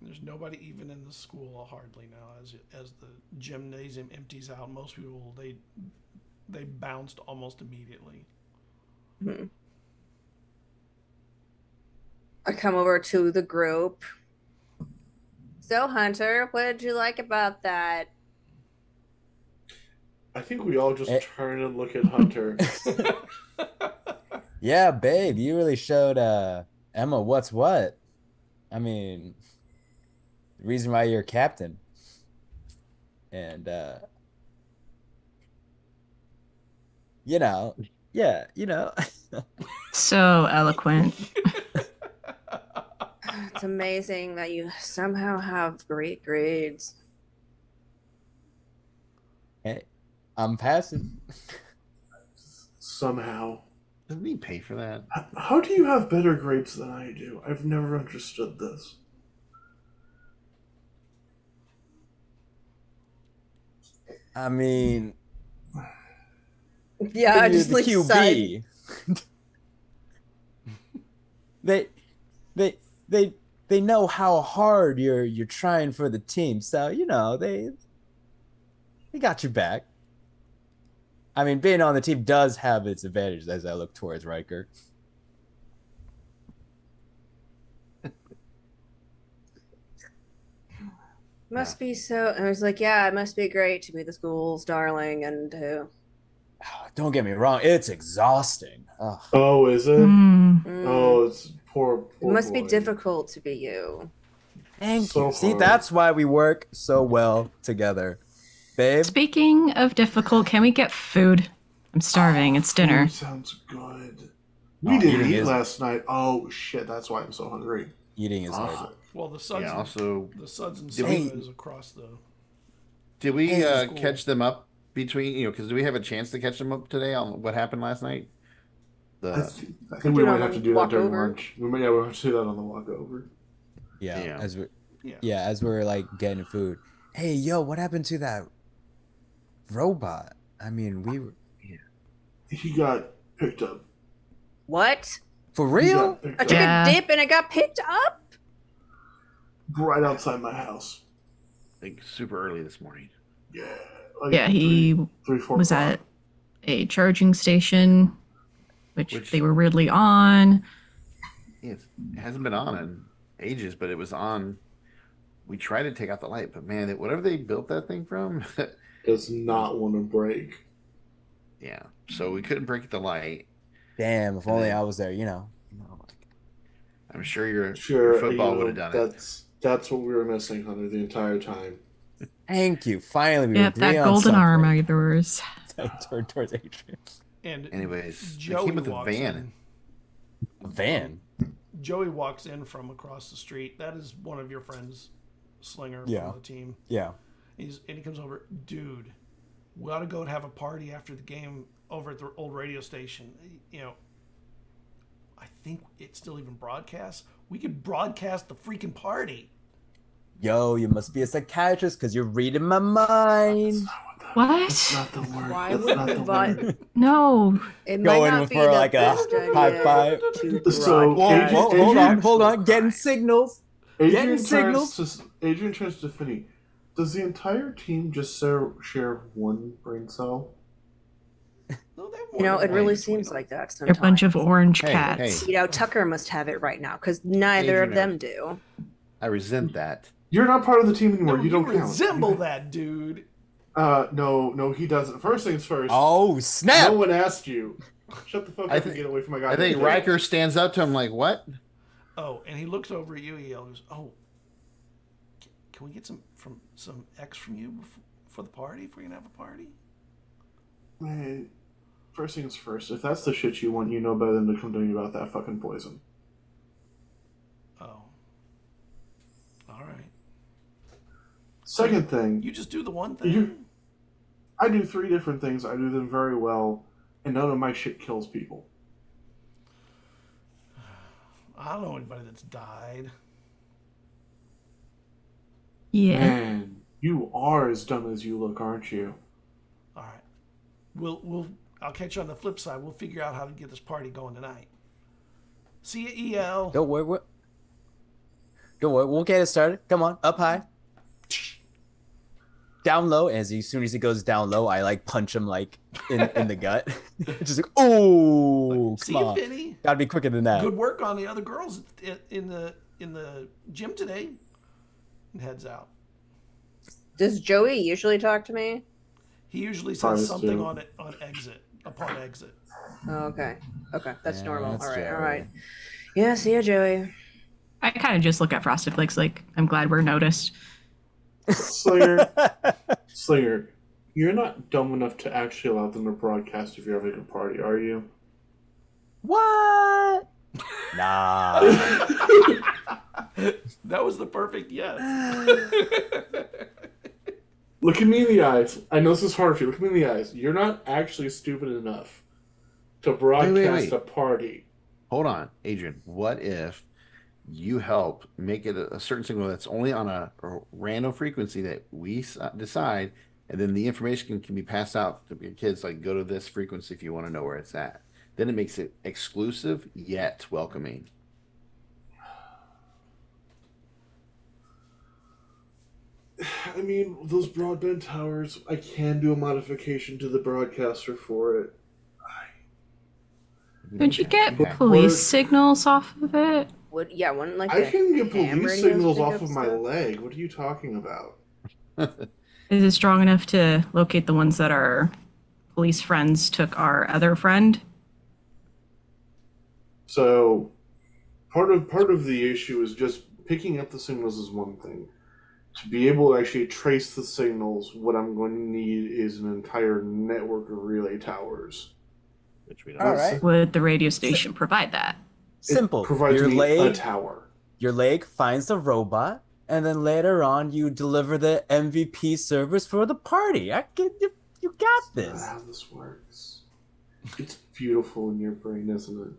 There's nobody even in the school hardly now. As the gymnasium empties out, most people they bounced almost immediately.
I come over to the group. So, Hunter, what did you like about that?
I think we all just turn and look at Hunter.
Yeah, babe, you really showed Emma what's what. I mean, the reason why you're captain. And you know, yeah, you know.
So eloquent.
It's amazing that you somehow have great grades.
Hey, I'm passing.
Somehow.
Doesn't he pay for that?
How do you have better grades than I do? I've never understood this.
I mean,
Yeah, I
you're
just
the
like
QB. They know how hard you're trying for the team, so you know they got your back. I mean, being on the team does have its advantages as I look towards Riker.
Must be so. And I was like, yeah, it must be great to be the school's darling and to.
Don't get me wrong, it's exhausting. Ugh.
Oh, is it? Oh, it's poor
It must be
boy.
difficult to be you.
Thank
So
you. See,
hard.
that's why we work so well together, babe.
Speaking of difficult, can we get food? I'm starving. It's dinner.
Food sounds good. We
Oh,
didn't
eating
eat
is-
last night. Oh shit, that's why I'm so hungry.
Eating is hard.
Well, the suds,
Yeah, also,
the suds and
did we-
soda is across the.
did we
School.
catch them up between, because do we have a chance to catch them up today on what happened last night?
I think we
do it
might
on
have
the
to do that
walk
during
over.
lunch. We'll have to do that on the walk over.
Yeah,
Yeah.
as we're like getting food. Hey, yo, what happened to that robot? I mean, we were
He got picked up.
What?
for
He
real?
got picked
I
up
took
Yeah.
a dip and it got picked up?
right outside my house.
Like super early this morning.
Yeah. Like
Yeah, he
4
was
o'clock.
at a charging station, which
Which-
they were weirdly on.
Yeah, it hasn't been on in ages, but it was on. We tried to take out the light, but man, whatever they built that thing from,
Does not want to break.
yeah. So we couldn't break the light.
Damn, if only I was there, you know.
I'm sure your
Sure,
football
you know,
would have done it.
That's what we were missing, Hunter, the entire time.
Thank you. Finally, we
Yep,
agree
that
on
golden arm
something.
of yours.
Towards Adrian.
And
Anyways, they
Joey
came with a
walks
van.
A van.
Joey walks in from across the street. That is one of your friends, Slinger,
Yeah.
from the team.
Yeah.
And he comes over, dude. We ought to go and have a party after the game over at the old radio station. You know, I think it still even broadcasts. We could broadcast the freaking party.
Yo, you must be a psychiatrist because you're reading my mind.
That's
What?
not the word.
Why
That's
would
not
you
the
invite-
word.
No.
It might
Going
not be
for
the
like a
best
high
idea
five.
to
So,
broadcast
Hold on, hold on.
Crime.
Getting signals. Getting signals.
Adrian turns to Tiffany. Does the entire team just share one brain cell?
No, they have
You know,
more
it
than
really
one
seems
between
like that
They're
sometimes.
a bunch of orange
Hey,
cats.
hey.
You know, Tucker must have it right now because neither of them do.
I resent that.
You're not part of the team
them.
anymore.
No,
you don't count.
resemble that dude.
No, he doesn't. First things first.
Oh, snap.
No one asked you. Shut the fuck
I
up
thi-
and get away from my guy.
I think Riker stands up to him like, what?
Oh, and he looks over at you. He yells, "Oh, can we get some X from you for the party? If we're gonna have a party."
Man, first things first. If that's the shit you want, you know better than to come to me about that fucking poison.
Oh, all right.
Second thing,
You just do the one thing.
I do 3 different things. I do them very well, and none of my shit kills people.
I don't know anybody that's died.
Yeah.
Man, you are as dumb as you look, aren't you?
All right. I'll catch you on the flip side. We'll figure out how to get this party going tonight. See you, EL.
Don't worry. Don't worry. We'll get it started. Come on. Up high. Down low. As soon as he goes down low, I like punch him like in the gut. Just like, oh,
See
come
you,
on.
Vinny.
Gotta be quicker than that.
Good work on the other girls in the gym today. And heads out.
Does Joey usually talk to me?
He usually says
Promise
something
to.
on exit, upon exit.
Oh, okay. Okay, that's
Yeah,
normal.
that's
All right, all
Joey.
right. Yeah, see ya, Joey.
I kind of just look at Frosted Flakes like, I'm glad we're noticed.
Slinger, you're not dumb enough to actually allow them to broadcast if you're having a party, are you?
What? Nah.
That was the perfect yes.
Look at me in the eyes. I know this is hard for you. Look at me in the eyes. You're not actually stupid enough to broadcast
wait.
a party.
Hold on, Adrian. What if you help make it a certain signal that's only on a random frequency that we decide, and then the information can be passed out to your kids, like go to this frequency if you want to know where it's at. Then it makes it exclusive yet welcoming.
I mean, those broadband towers, I can do a modification to the broadcaster for it.
Could you get
Okay.
police signals off of it?
Wouldn't like
I
the
can get
ham
police
radios
signals
pick
off
up
of my
stuff?
leg. What are you talking about?
Is it strong enough to locate the ones that our police friends took our other friend?
So, part of the issue is just picking up the signals is one thing. To be able to actually trace the signals, what I'm going to need is an entire network of relay towers.
Which we don't.
All right.
Would the radio station provide that?
Simple.
It provides
Your
me a
leg,
tower.
your leg finds the robot, and then later on you deliver the MVP service for the party. You got
That's
this.
not how this works. It's beautiful in your brain, isn't it?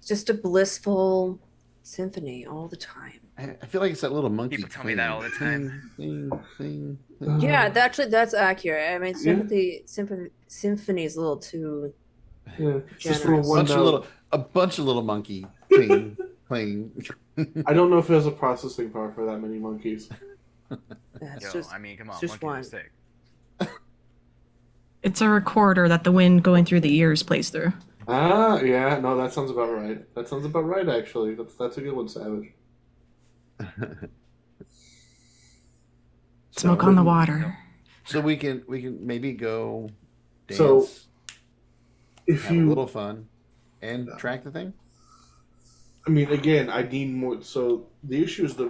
Just a blissful symphony all the time.
I feel like it's that little monkey.
People tell me that all the time.
Thing.
Yeah, that's accurate. I mean,
Yeah.
symphony is a little too.
Yeah, it's just for
Generous.
one
A bunch of little monkey playing.
I don't know if it has a processing power for that many monkeys.
That's
Yo,
just.
I mean, come on,
it's just
monkeys are
one.
sick.
It's a recorder that the wind going through the ears plays through.
Ah, yeah, no, that sounds about right. That sounds about right, actually. That's a good one, Savage.
Smoke on the water.
So we can maybe go dance,
So, If
have a
you,
little fun, and track the thing.
I mean, again, I need more. So the issue is the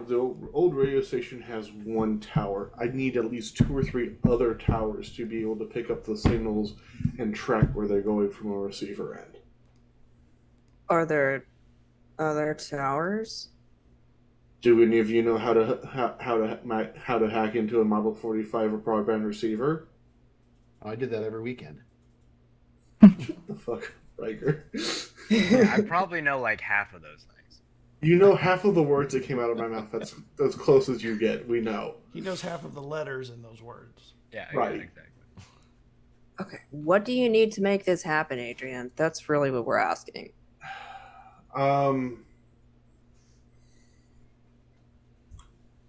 old radio station has one tower. I need at least 2 or 3 other towers to be able to pick up the signals and track where they're going from a receiver end.
Are there other towers?
Do any of you know how to hack into a Model 45 or broadband receiver?
Oh, I did that every weekend.
Shut the fuck, Riker.
I probably know like half of those things.
You know half of the words that came out of my mouth. That's as close as you get. We know.
He knows half of the letters in those words.
Yeah,
Right.
exactly.
Okay. What do you need to make this happen, Adrian? That's really what we're asking.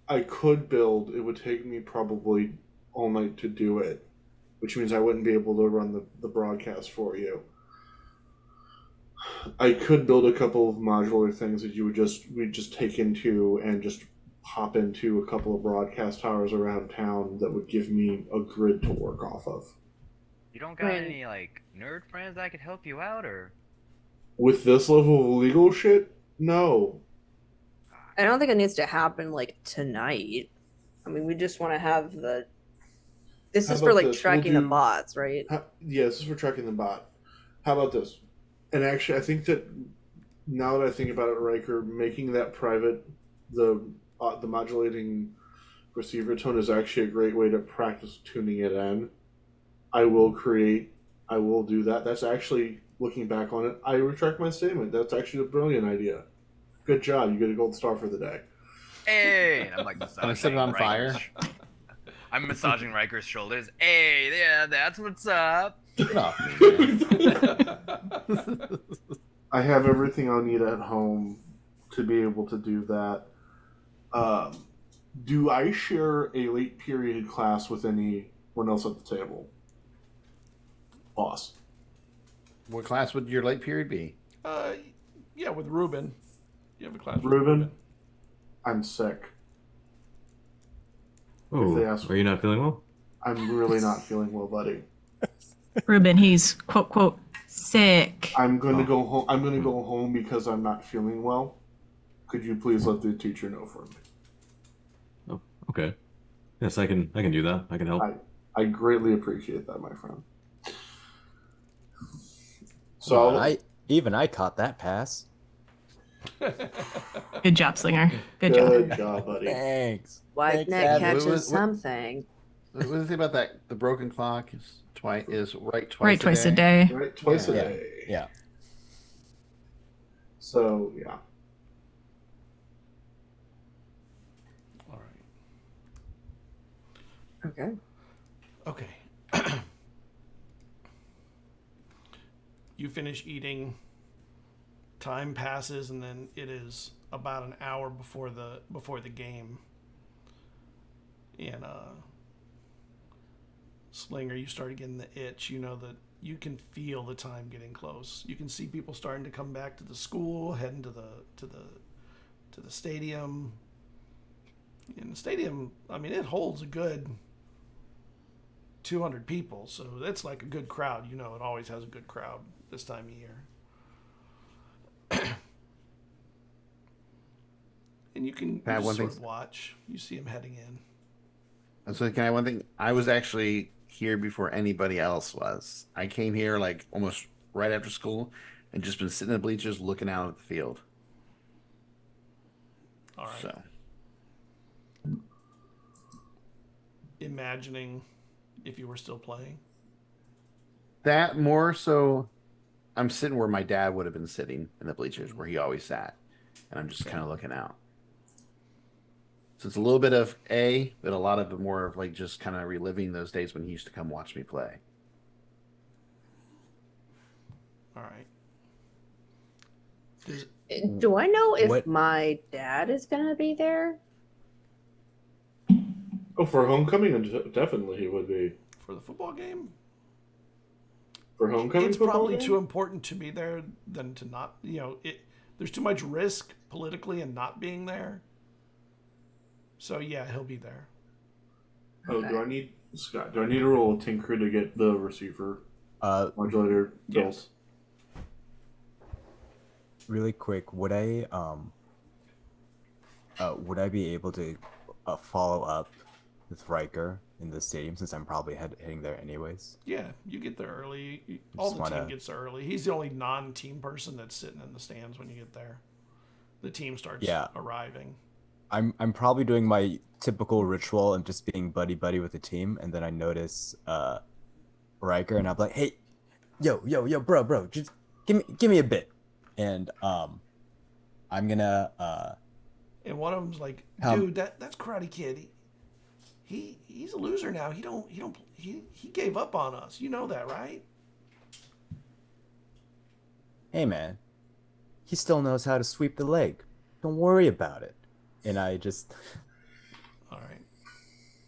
I could build. It would take me probably all night to do it, which means I wouldn't be able to run the broadcast for you. I could build a couple of modular things that we'd just take into and just pop into a couple of broadcast towers around town that would give me a grid to work off of.
You don't got any like nerd friends that could help you out, or?
With this level of legal shit, no.
I don't think it needs to happen like tonight. I mean, we just want to have the. This
How
is for
about
like
this?
tracking
We'll
the
do-
bots, right?
Yeah, this is for tracking the bot. How about this? And actually, I think that now that I think about it, Riker, making that private, the modulating receiver tone is actually a great way to practice tuning it in. I will do that. That's actually, looking back on it, I retract my statement. That's actually a brilliant idea. Good job. You get a gold star for the day.
Hey, I'm like
Can I set it on fire?
I'm massaging Riker's shoulders. Hey, yeah, that's what's up.
Get off me, man.
I have everything I'll need at home to be able to do that. Do I share a late period class with anyone else at the table? Boss.
What class would your late period be?
Yeah, with Ruben. You have a class with
Ruben, I'm sick.
Oh,
they ask-
are you not feeling well?
I'm really not feeling well, buddy.
Ruben, he's quote quote sick.
I'm going to go home. I'm going to go home because I'm not feeling well. Could you please let the teacher know for me?
Oh, okay. Yes, I can do that. I can help.
I greatly appreciate that, my friend. So
I caught that pass.
Good job, Slinger. Good job.
good job, buddy.
Thanks.
White
Thanks,
neck
Dad.
catches
What-
something.
What do you think about that? The broken clock is right twice.
Right, twice a day.
Right, twice a
Yeah.
day.
Yeah.
So yeah.
All right.
Okay.
Okay. You finish eating. Time passes, and then it is about an hour before the game. And Slinger, you started getting the itch. You know that you can feel the time getting close. You can see people starting to come back to the school, heading to the stadium. And the stadium, I mean, it holds a good 200 people, so that's like a good crowd. You know, it always has a good crowd this time of year. And you can
I have
just
one
sort
thing?
of watch. You see him heading in.
And so can I have one thing? I was actually here before anybody else was. I came here like almost right after school and just been sitting in the bleachers looking out at the field.
All right.
So
Imagining if you were still playing.
that more so, I'm sitting where my dad would have been sitting in the bleachers where he always sat. And I'm just kind of looking out. So it's a little bit of but a lot of it more of like just kind of reliving those days when he used to come watch me play.
All right.
Do I know if
What-
my dad is gonna be there?
Oh, for homecoming, definitely he would be.
For the football game?
For homecoming,
It's
football
probably
game?
too important to be there than to not. You know, there's too much risk politically in not being there. So yeah, he'll be there.
Oh, do I need Scott? Do I need to roll a tinker to get the receiver modulator built?
Yes.
Really quick, would I be able to follow up with Riker in the stadium since I'm probably heading there anyways?
Yeah, you get there early. All the team gets there early. He's the only non-team person that's sitting in the stands when you get there. The team starts arriving.
I'm probably doing my typical ritual and just being buddy with the team, and then I notice Riker, and I'm like, hey, yo, bro, just give me a bit, and I'm gonna
And one of them's like, dude, that's Karate Kid. He's a loser now. He gave up on us. You know that, right?
hey man, he still knows how to sweep the leg. Don't worry about it. And I just,
All right.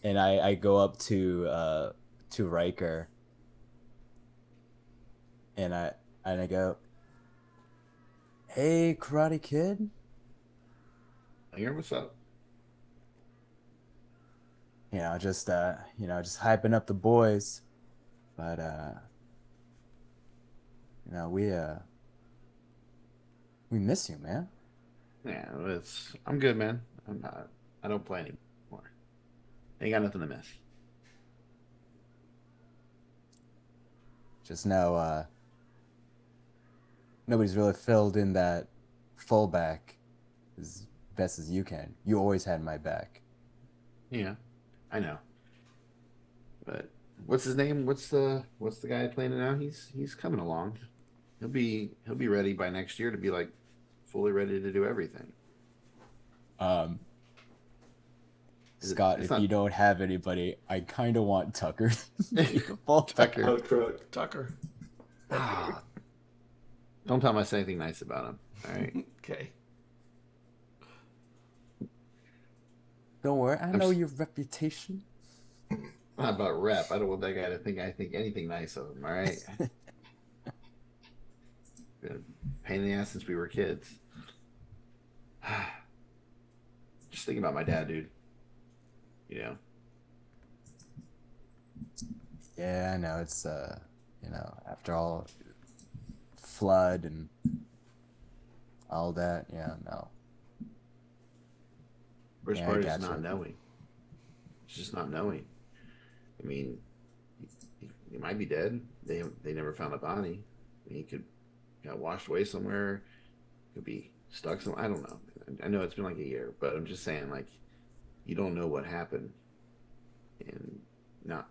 and I go up to Riker, and I go, hey, Karate Kid.
Here, what's up?
Just hyping up the boys, but we miss you, man.
Yeah, I'm good, man. I don't play anymore. Ain't got nothing to miss.
Just now, nobody's really filled in that fullback as best as you can. You always had my back.
Yeah, I know. But what's his name? What's the guy playing it now? He's coming along. He'll be ready by next year to be like fully ready to do everything.
Scott, if you don't have anybody, I kind of want Tucker.
Tucker.
Don't tell him I say anything nice about him. All right.
Okay.
Don't worry, I know your reputation.
Not about rep. I don't want that guy to think I think anything nice of him. All right. Been a pain in the ass since we were kids. Just thinking about my dad, dude. You know.
Yeah, I know. It's after all, flood and all that. Yeah, no.
Worst part is not knowing. It's just not knowing. I mean, he might be dead. They never found a body. He got washed away somewhere. Could be stuck somewhere. I don't know. I know it's been like a year, but I'm just saying, like, you don't know what happened, and not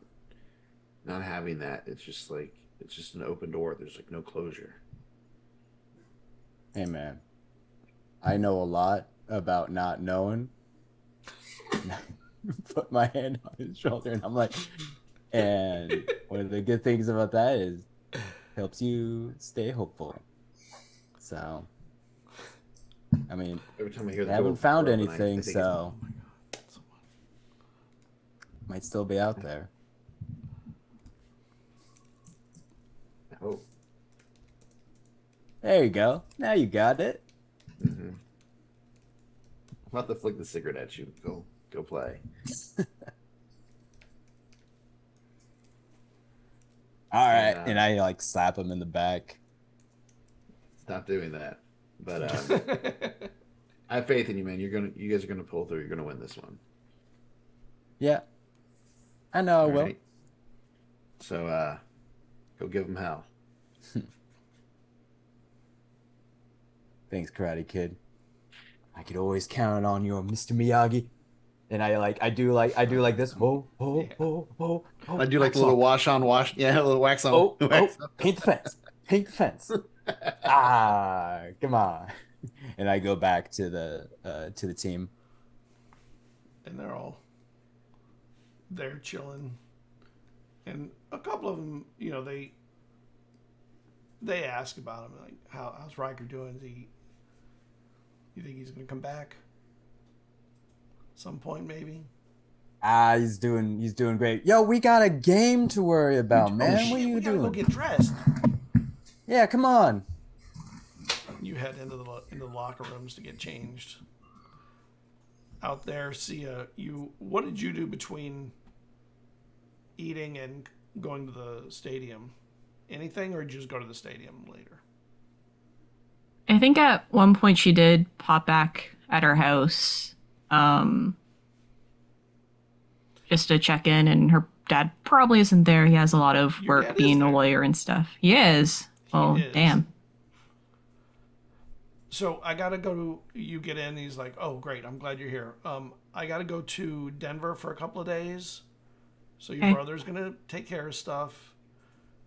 having that. It's just like it's just an open door. There's like no closure.
Hey man, I know a lot about not knowing. Put my hand on his shoulder, and I'm like, and one of the good things about that is helps you stay hopeful. So, I mean,
every time I hear
I haven't found anything, so might still be out there.
I hope.
There you go. Now you got it.
Mm-hmm. I'm about to flick the cigarette at you. Go play.
All right, and I like slap him in the back.
Stop doing that. But I have faith in you, man. You guys are gonna pull through. You're gonna win this one.
Yeah, I know I will.
Right. So go give them hell.
Thanks, Karate Kid. I could always count on you, Mr. Miyagi. And I do like this. Oh.
I do like a little wash on. Yeah, a little wax on.
Paint the fence. Come on. And I go back to the team.
And they're chilling. And a couple of them, they ask about him, like, how's Riker doing? You think he's gonna come back? Some point, maybe.
He's doing great. Yo, we got a game to worry about, man. What are you doing?
We gotta go get dressed.
Yeah, come on.
You head into the locker rooms to get changed. Out there, what did you do between eating and going to the stadium? Anything, or did you just go to the stadium later?
I think at one point she did pop back at her house. Just to check in, and her dad probably isn't there. He has a lot of work being a lawyer and stuff. He is. Damn.
So I gotta go. You get in. He's like, "Oh, great! I'm glad you're here. I gotta go to Denver for a couple of days. So your brother's gonna take care of stuff.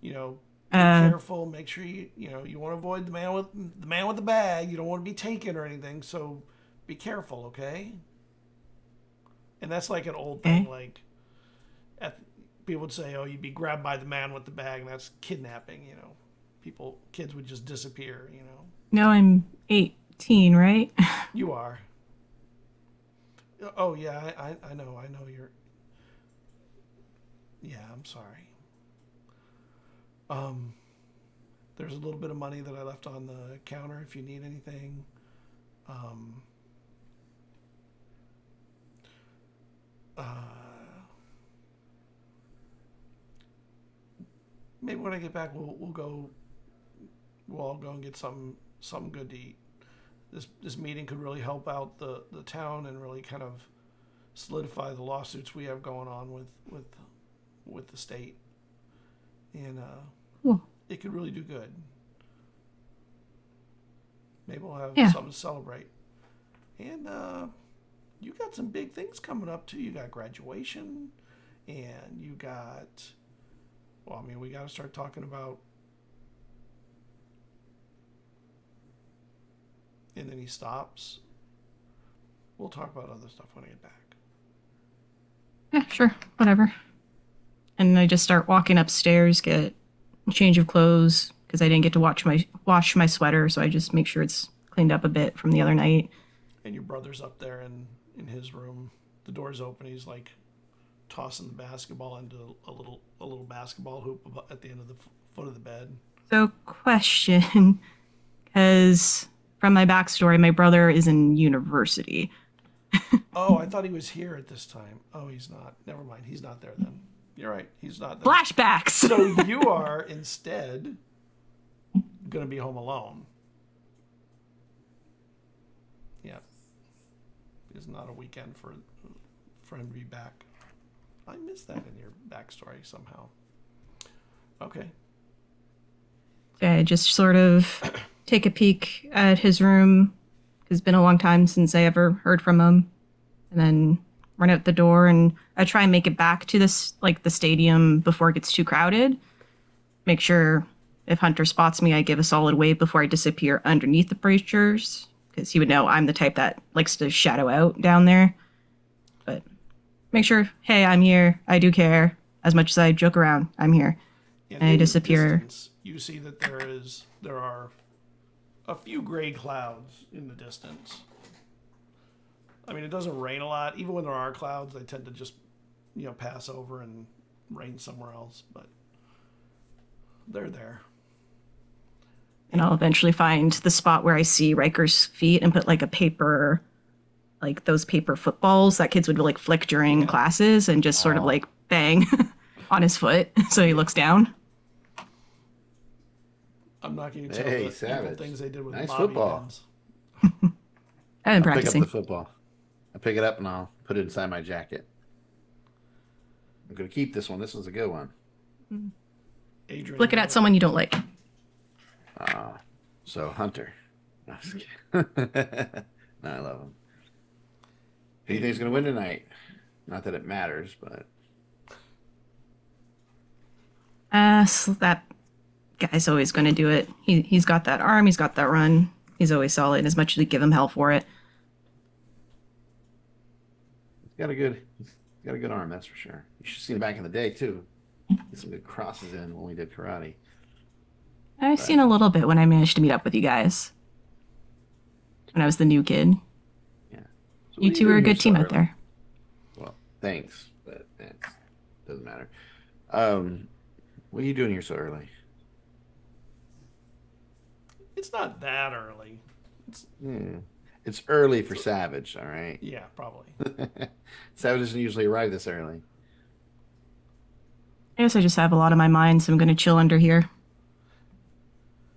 You know, be
Uh,
careful. Make sure you want to avoid the man with the bag. You don't want to be taken or anything. So be careful, okay? And that's like an old thing. Like, people would say, "Oh, you'd be grabbed by the man with the bag," and that's kidnapping. You know, kids would just disappear. You know.
No, I'm 18, right?
You are. Oh yeah, I know you're. Yeah, I'm sorry. There's a little bit of money that I left on the counter if you need anything. Maybe when I get back, we'll all go and get something good to eat. This meeting could really help out the town and really kind of solidify the lawsuits we have going on with the state, and
Cool.
it could really do good. Maybe we'll have something to celebrate. And you got some big things coming up too. You got graduation, and you got. Well, I mean, we got to start talking about. And then he stops. We'll talk about other stuff when I get back.
Yeah, sure, whatever. And I just start walking upstairs, get a change of clothes because I didn't get to wash my sweater, so I just make sure it's cleaned up a bit from the other night.
And your brother's up there in his room. The door's open. He's like tossing the basketball into a little basketball hoop at the end of the foot of the bed.
So, question, because from my backstory, my brother is in university.
Oh, I thought he was here at this time. Oh, he's not. Never mind. He's not there then. You're right. He's not there.
Flashbacks!
So you are instead going to be home alone. Yeah. It's not a weekend for him to be back. I missed that in your backstory somehow. Okay.
Yeah, I just sort of take a peek at his room. It's been a long time since I ever heard from him. And then run out the door, and I try and make it back to this, like, the stadium before it gets too crowded. Make sure if Hunter spots me, I give a solid wave before I disappear underneath the bleachers, because he would know I'm the type that likes to shadow out down there. But make sure, hey, I'm here. I do care. As much as I joke around, I'm here. And I disappear.
Distance, you see that there are a few gray clouds in the distance. I mean, it doesn't rain a lot. Even when there are clouds, they tend to just, pass over and rain somewhere else. But they're there.
And I'll eventually find the spot where I see Riker's feet and put like a paper, like those paper footballs that kids would like flick during classes, and just sort of like bang on his foot so he looks down.
I'm not going to tell
Hey,
the
savage.
evil things they did with
Nice
bobby
football.
pins.
I've been
I'll
practicing.
pick up the football. I'll pick it up and I'll put it inside my jacket. I'm going to keep this one. This one's a good one.
Adrian,
Flick it at someone you don't like.
So Hunter. No, I'm just kidding. No, I love him. Who do you think is going to win tonight? Not that it matters, but
So that guy's always going to do it. He's got that arm. He's got that run. He's always solid, as much as we give him hell for it.
he's got a good arm, that's for sure. You should see him back in the day too. Get some good crosses in when we did karate.
I've seen a little bit when I managed to meet up with you guys. When I was the new kid.
Yeah. So
You
what
two
are
are a
doing here
good team
so
out
early?
there.
Well, thanks, but it doesn't matter. What are you doing here so early?
It's not that early.
It's early for Savage, all right?
Yeah, probably.
Savage doesn't usually arrive this early.
I guess I just have a lot on my mind, so I'm going to chill under here.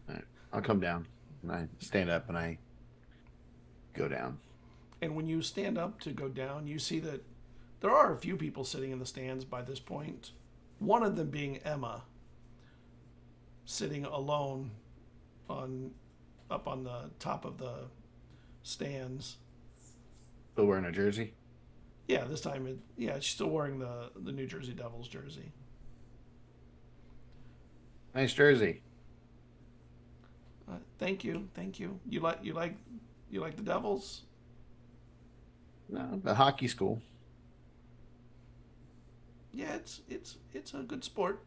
All right. I'll come down. And I stand up and I go down.
And when you stand up to go down, you see that there are a few people sitting in the stands by this point. One of them being Emma, sitting alone up on the top of the stands.
Still wearing a jersey?
Yeah, this time she's still wearing the New Jersey Devils jersey.
Nice jersey.
Thank you. You like the Devils?
No, the hockey school.
Yeah, it's a good sport.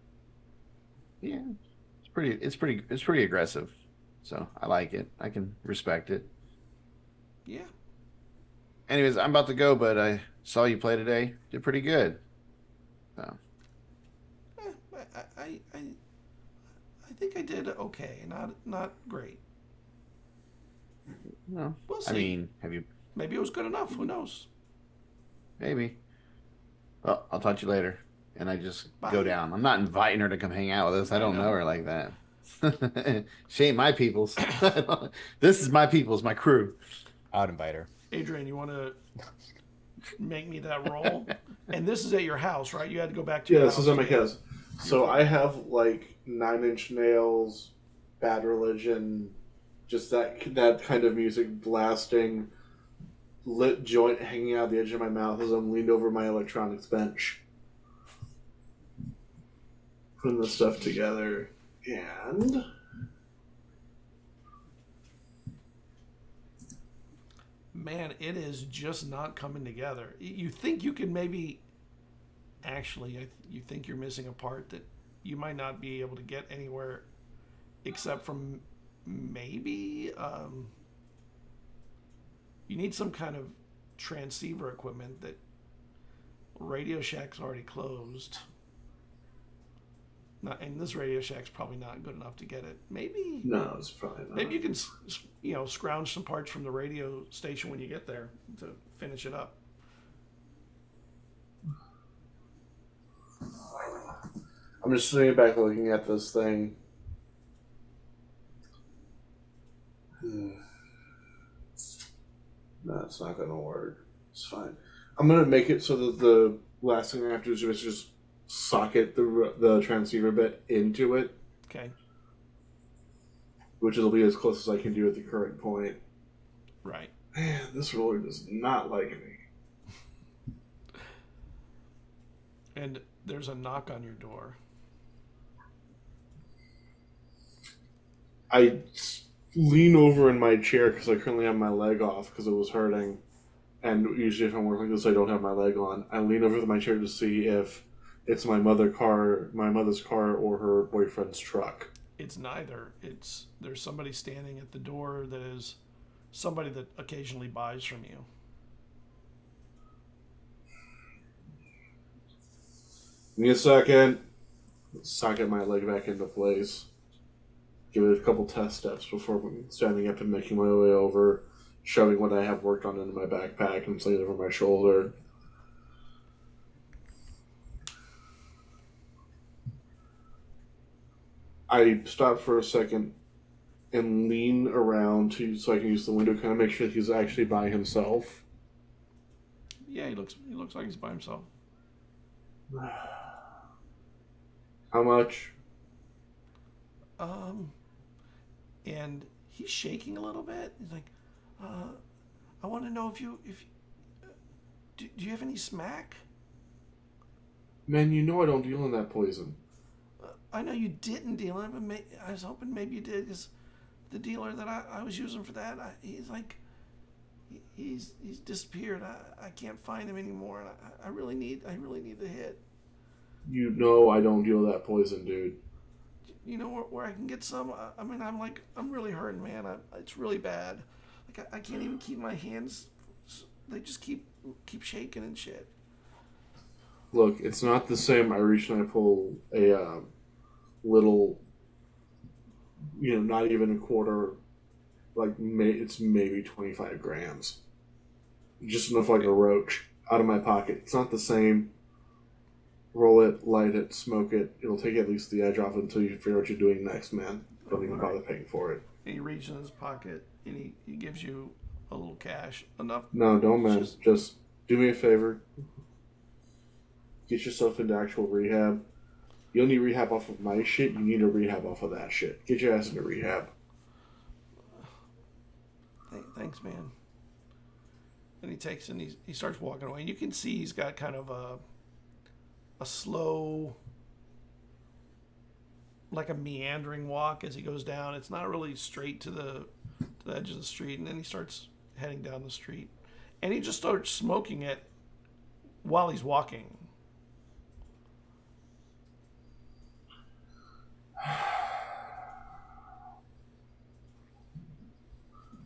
Yeah, it's pretty aggressive. So I like it. I can respect it.
Yeah.
Anyways, I'm about to go, but I saw you play today. Did pretty good. So
I think I did okay. Not great.
no,
We'll see.
I mean, have you?
Maybe it was good enough. Who knows?
Maybe. Well, I'll talk to you later. And I just
Bye.
go down. I'm not inviting her to come hang out with us. I don't
know.
know her like that. She ain't my people's. This is my people's, my crew.
I'd invite her.
Adrian, you want to make me that roll? And this is at your house, right? You had to go back to
Yeah,
your
this
house.
is at my house. So I have like 9 Inch Nails, Bad Religion, just that kind of music blasting, lit joint hanging out the edge of my mouth as I'm leaned over my electronics bench, putting the stuff together, and
Man, it is just not coming together. You think you can maybe... Actually, you think you're missing a part that you might not be able to get anywhere except from maybe... you need some kind of transceiver equipment that Radio Shack's already closed. And this Radio Shack's probably not good enough to get it. Maybe...
no, it's probably not.
Maybe you can, scrounge some parts from the radio station when you get there to finish it up.
I'm just sitting back looking at this thing. No, it's not going to work. It's fine. I'm going to make it so that the last thing I have to do is just socket the transceiver bit into it.
Okay.
Which will be as close as I can do at the current point.
Right.
Man, this roller does not like me.
And there's a knock on your door.
I lean over in my chair because I currently have my leg off because it was hurting. And usually if I'm working like this, I don't have my leg on. I lean over to my chair to see if it's my mother's car, or her boyfriend's truck.
It's neither. There's somebody standing at the door that is somebody that occasionally buys from you.
Give me a second. Socket my leg back into place. Give it a couple test steps before standing up and making my way over, shoving what I have worked on into my backpack and slinging it over my shoulder. I stop for a second and lean around so I can use the window, kind of make sure that he's actually by himself.
Yeah, he looks like he's by himself.
How much?
And he's shaking a little bit. He's like, I want to know if do you have any smack?
Man, you know I don't deal in that poison.
I know you didn't deal in it, but I was hoping maybe you did, because the dealer that I was using for that, he's like, he's disappeared. I can't find him anymore, and I really need the hit.
You know I don't deal that poison, dude.
You know where I can get some? I mean, I'm really hurting, man. It's really bad. Like I can't even keep my hands. They just keep shaking and shit.
Look, it's not the same. I reach and I pull a little, not even a quarter, it's maybe 25 grams. Just enough like a roach out of my pocket. It's not the same. Roll it, light it, smoke it. It'll take at least the edge off until you figure out what you're doing next, man. Don't even bother paying for it.
And he reaches in his pocket and he gives you a little cash. Enough?
No, don't, man. Just do me a favor. Get yourself into actual rehab. You don't need rehab off of my shit. You need a rehab off of that shit. Get your ass into rehab.
Thanks, man. And he takes and he starts walking away. And you can see he's got kind of a slow, like a meandering walk as he goes down. It's not really straight to the edge of the street, and then he starts heading down the street, and he just starts smoking it while he's walking.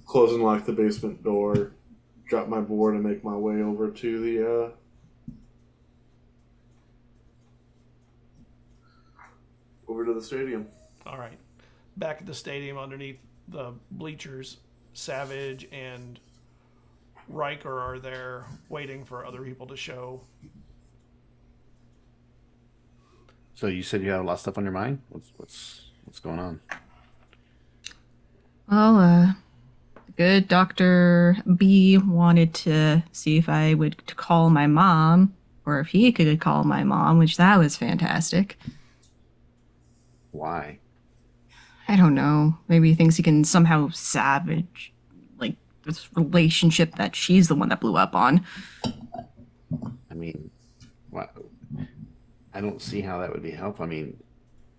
Close and lock the basement door, drop my board, and make my way over to the stadium.
All right. Back at the stadium, underneath the bleachers, Savage and Riker are there waiting for other people to show.
So you said you had a lot of stuff on your mind? What's going on?
Well, good Dr. B wanted to see if I would call my mom, or if he could call my mom, which that was fantastic.
Why?
I don't know. Maybe he thinks he can somehow salvage, like, this relationship that she's the one that blew up on.
I mean, what? I don't see how that would be helpful. I mean,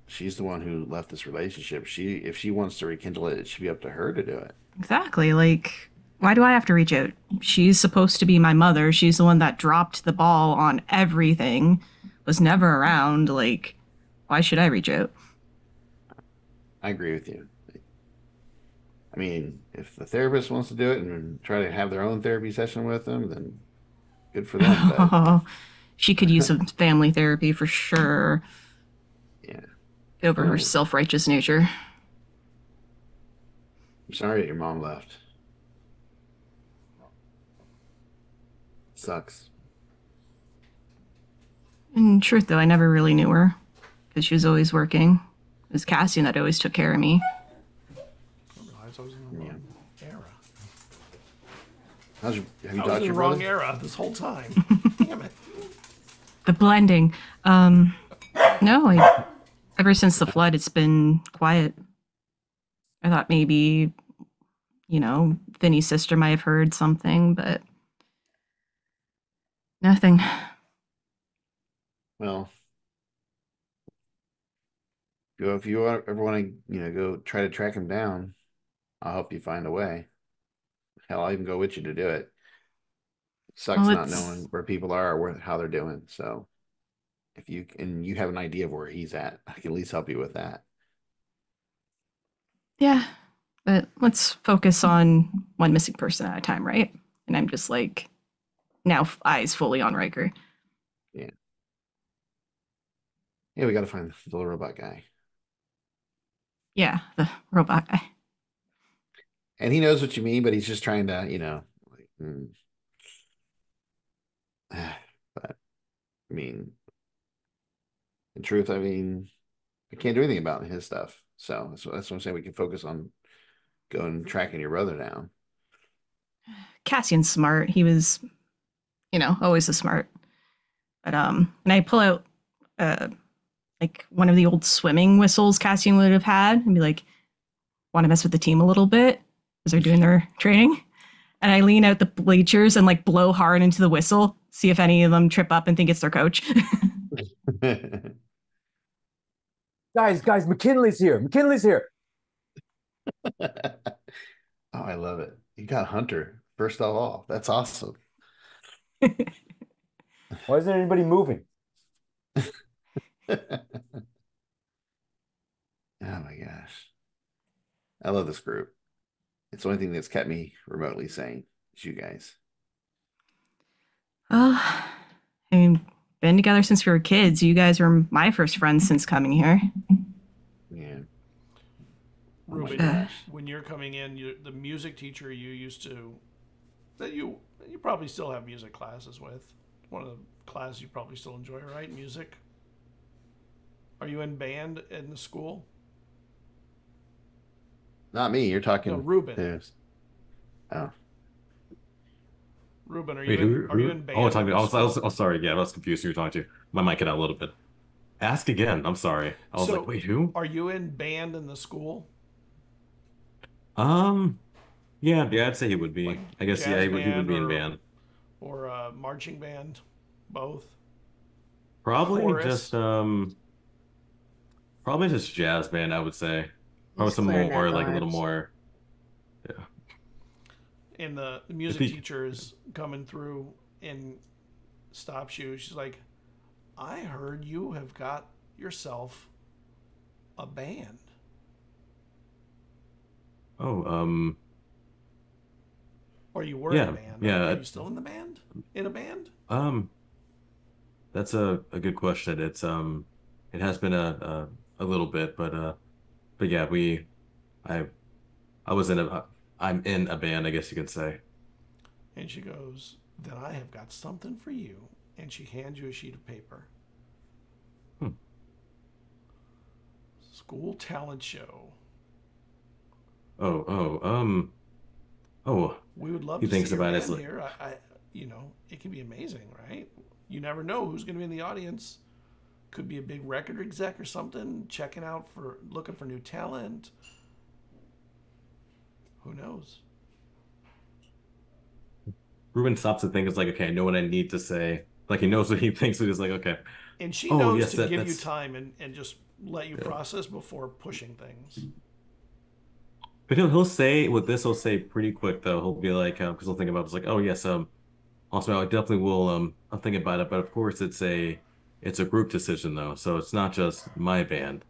she's the one who left this relationship. If she wants to rekindle it, it should be up to her to do it.
Exactly. Like, why do I have to reach out? She's supposed to be my mother. She's the one that dropped the ball on everything, was never around. Like, why should I reach out?
I agree with you. I mean, if the therapist wants to do it and try to have their own therapy session with them, then good for them. But...
she could use some family therapy for sure.
Yeah.
Get over her self-righteous nature.
I'm sorry that your mom left. Sucks.
In truth, though, I never really knew her because she was always working. It was Cassian that always took care of me.
I was in the wrong era.
Have you
I was
talked
in
to
the
your
wrong
brother?
era this whole time. Damn it.
The blending. No, ever since the flood, it's been quiet. I thought maybe, Vinny's sister might have heard something, but nothing.
Well, if you ever want to, go try to track him down, I'll help you find a way. Hell, I'll even go with you to do it. Sucks not knowing where people are or how they're doing. So if you have an idea of where he's at, I can at least help you with that.
Yeah, but let's focus on one missing person at a time, right? And I'm just like, now eyes fully on Riker.
Yeah. Yeah, we got to find the little robot guy.
Yeah, the robot guy.
And he knows what you mean, but he's just trying to, But, I mean, in truth, I can't do anything about his stuff. So that's what I'm saying. We can focus on going and tracking your brother down.
Cassian's smart. He was, always a smart. But and I pull out like one of the old swimming whistles Cassian would have had and be like, want to mess with the team a little bit as they're doing their training. And I lean out the bleachers and like blow hard into the whistle, see if any of them trip up and think it's their coach.
Guys, McKinley's here.
Oh, I love it. You got Hunter first of all. That's awesome.
Why isn't anybody moving?
Oh my gosh. I love this group. It's the only thing that's kept me remotely sane. It's you guys.
Well, been together since we were kids. You guys were my first friends since coming here.
Yeah.
Ruben, when you're coming in, the music teacher you used to, that you probably still have music classes with. One of the classes you probably still enjoy, right? Music. Are you in band in the school?
Not me. You're talking.
No, Ruben.
Yes. Oh.
Ruben, are
Wait,
you in band?
Oh, talking. I was sorry. Yeah, I was confused. Who you were talking to. My mic got out a little bit. Ask again. I'm sorry. I was like, wait, who?
Are you in band in the school?
Yeah, I'd say he would be.
Like
I guess
jazz
he would be in
band
band.
Or marching band, both.
Probably
Chorus?
just Probably just jazz band, I would say. Probably
Just
some
clarinet
more, like a little
vibes.
more. Yeah.
And the music teacher is coming through and stops you. She's like, I heard you have got yourself a band.
Oh,
Or you were in a band.
yeah.
Are you still in the band? In a band?
That's a good question. It has been a little bit, but yeah, I I was in a I'm in a band, I guess you could say.
And she goes, then I have got something for you. And she hands you a sheet of paper.
Hmm.
School talent show.
Oh,
We would love
he
to
thinks
see your
about it
band
as like,
here. It can be amazing, right? You never know who's going to be in the audience. Could be a big record exec or something, looking for new talent. Who knows?
Ruben stops to think, it's like, okay, I know what I need to say. Like he knows what he thinks, so he's like, okay.
And she
Oh,
knows
yes,
to
that-
give you
that's-
time and just let you process before pushing things.
But he'll say with this, he'll say pretty quick though. He'll be like, because he'll think about it's like, oh yes, also I definitely will I'll think about it. But of course it's a group decision though, so it's not just my band.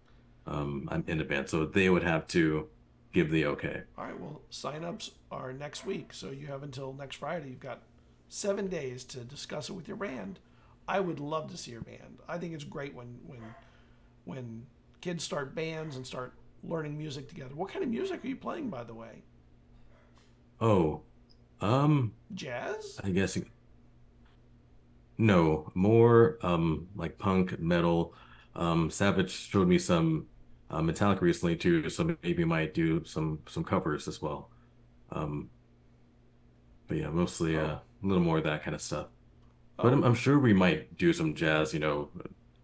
I'm in a band, so they would have to give the okay.
All right, well, sign-ups are next week, so you have until next Friday. You've got 7 days to discuss it with your band. I would love to see your band. I think it's great when kids start bands and start learning music together. What kind of music are you playing, by the way?
Oh,
Jazz?
I guess no, more like punk, metal. Savage showed me some Metallica recently too, so maybe might do some covers as well. Um, but yeah, mostly a little more of that kind of stuff. But I'm sure we might do some jazz,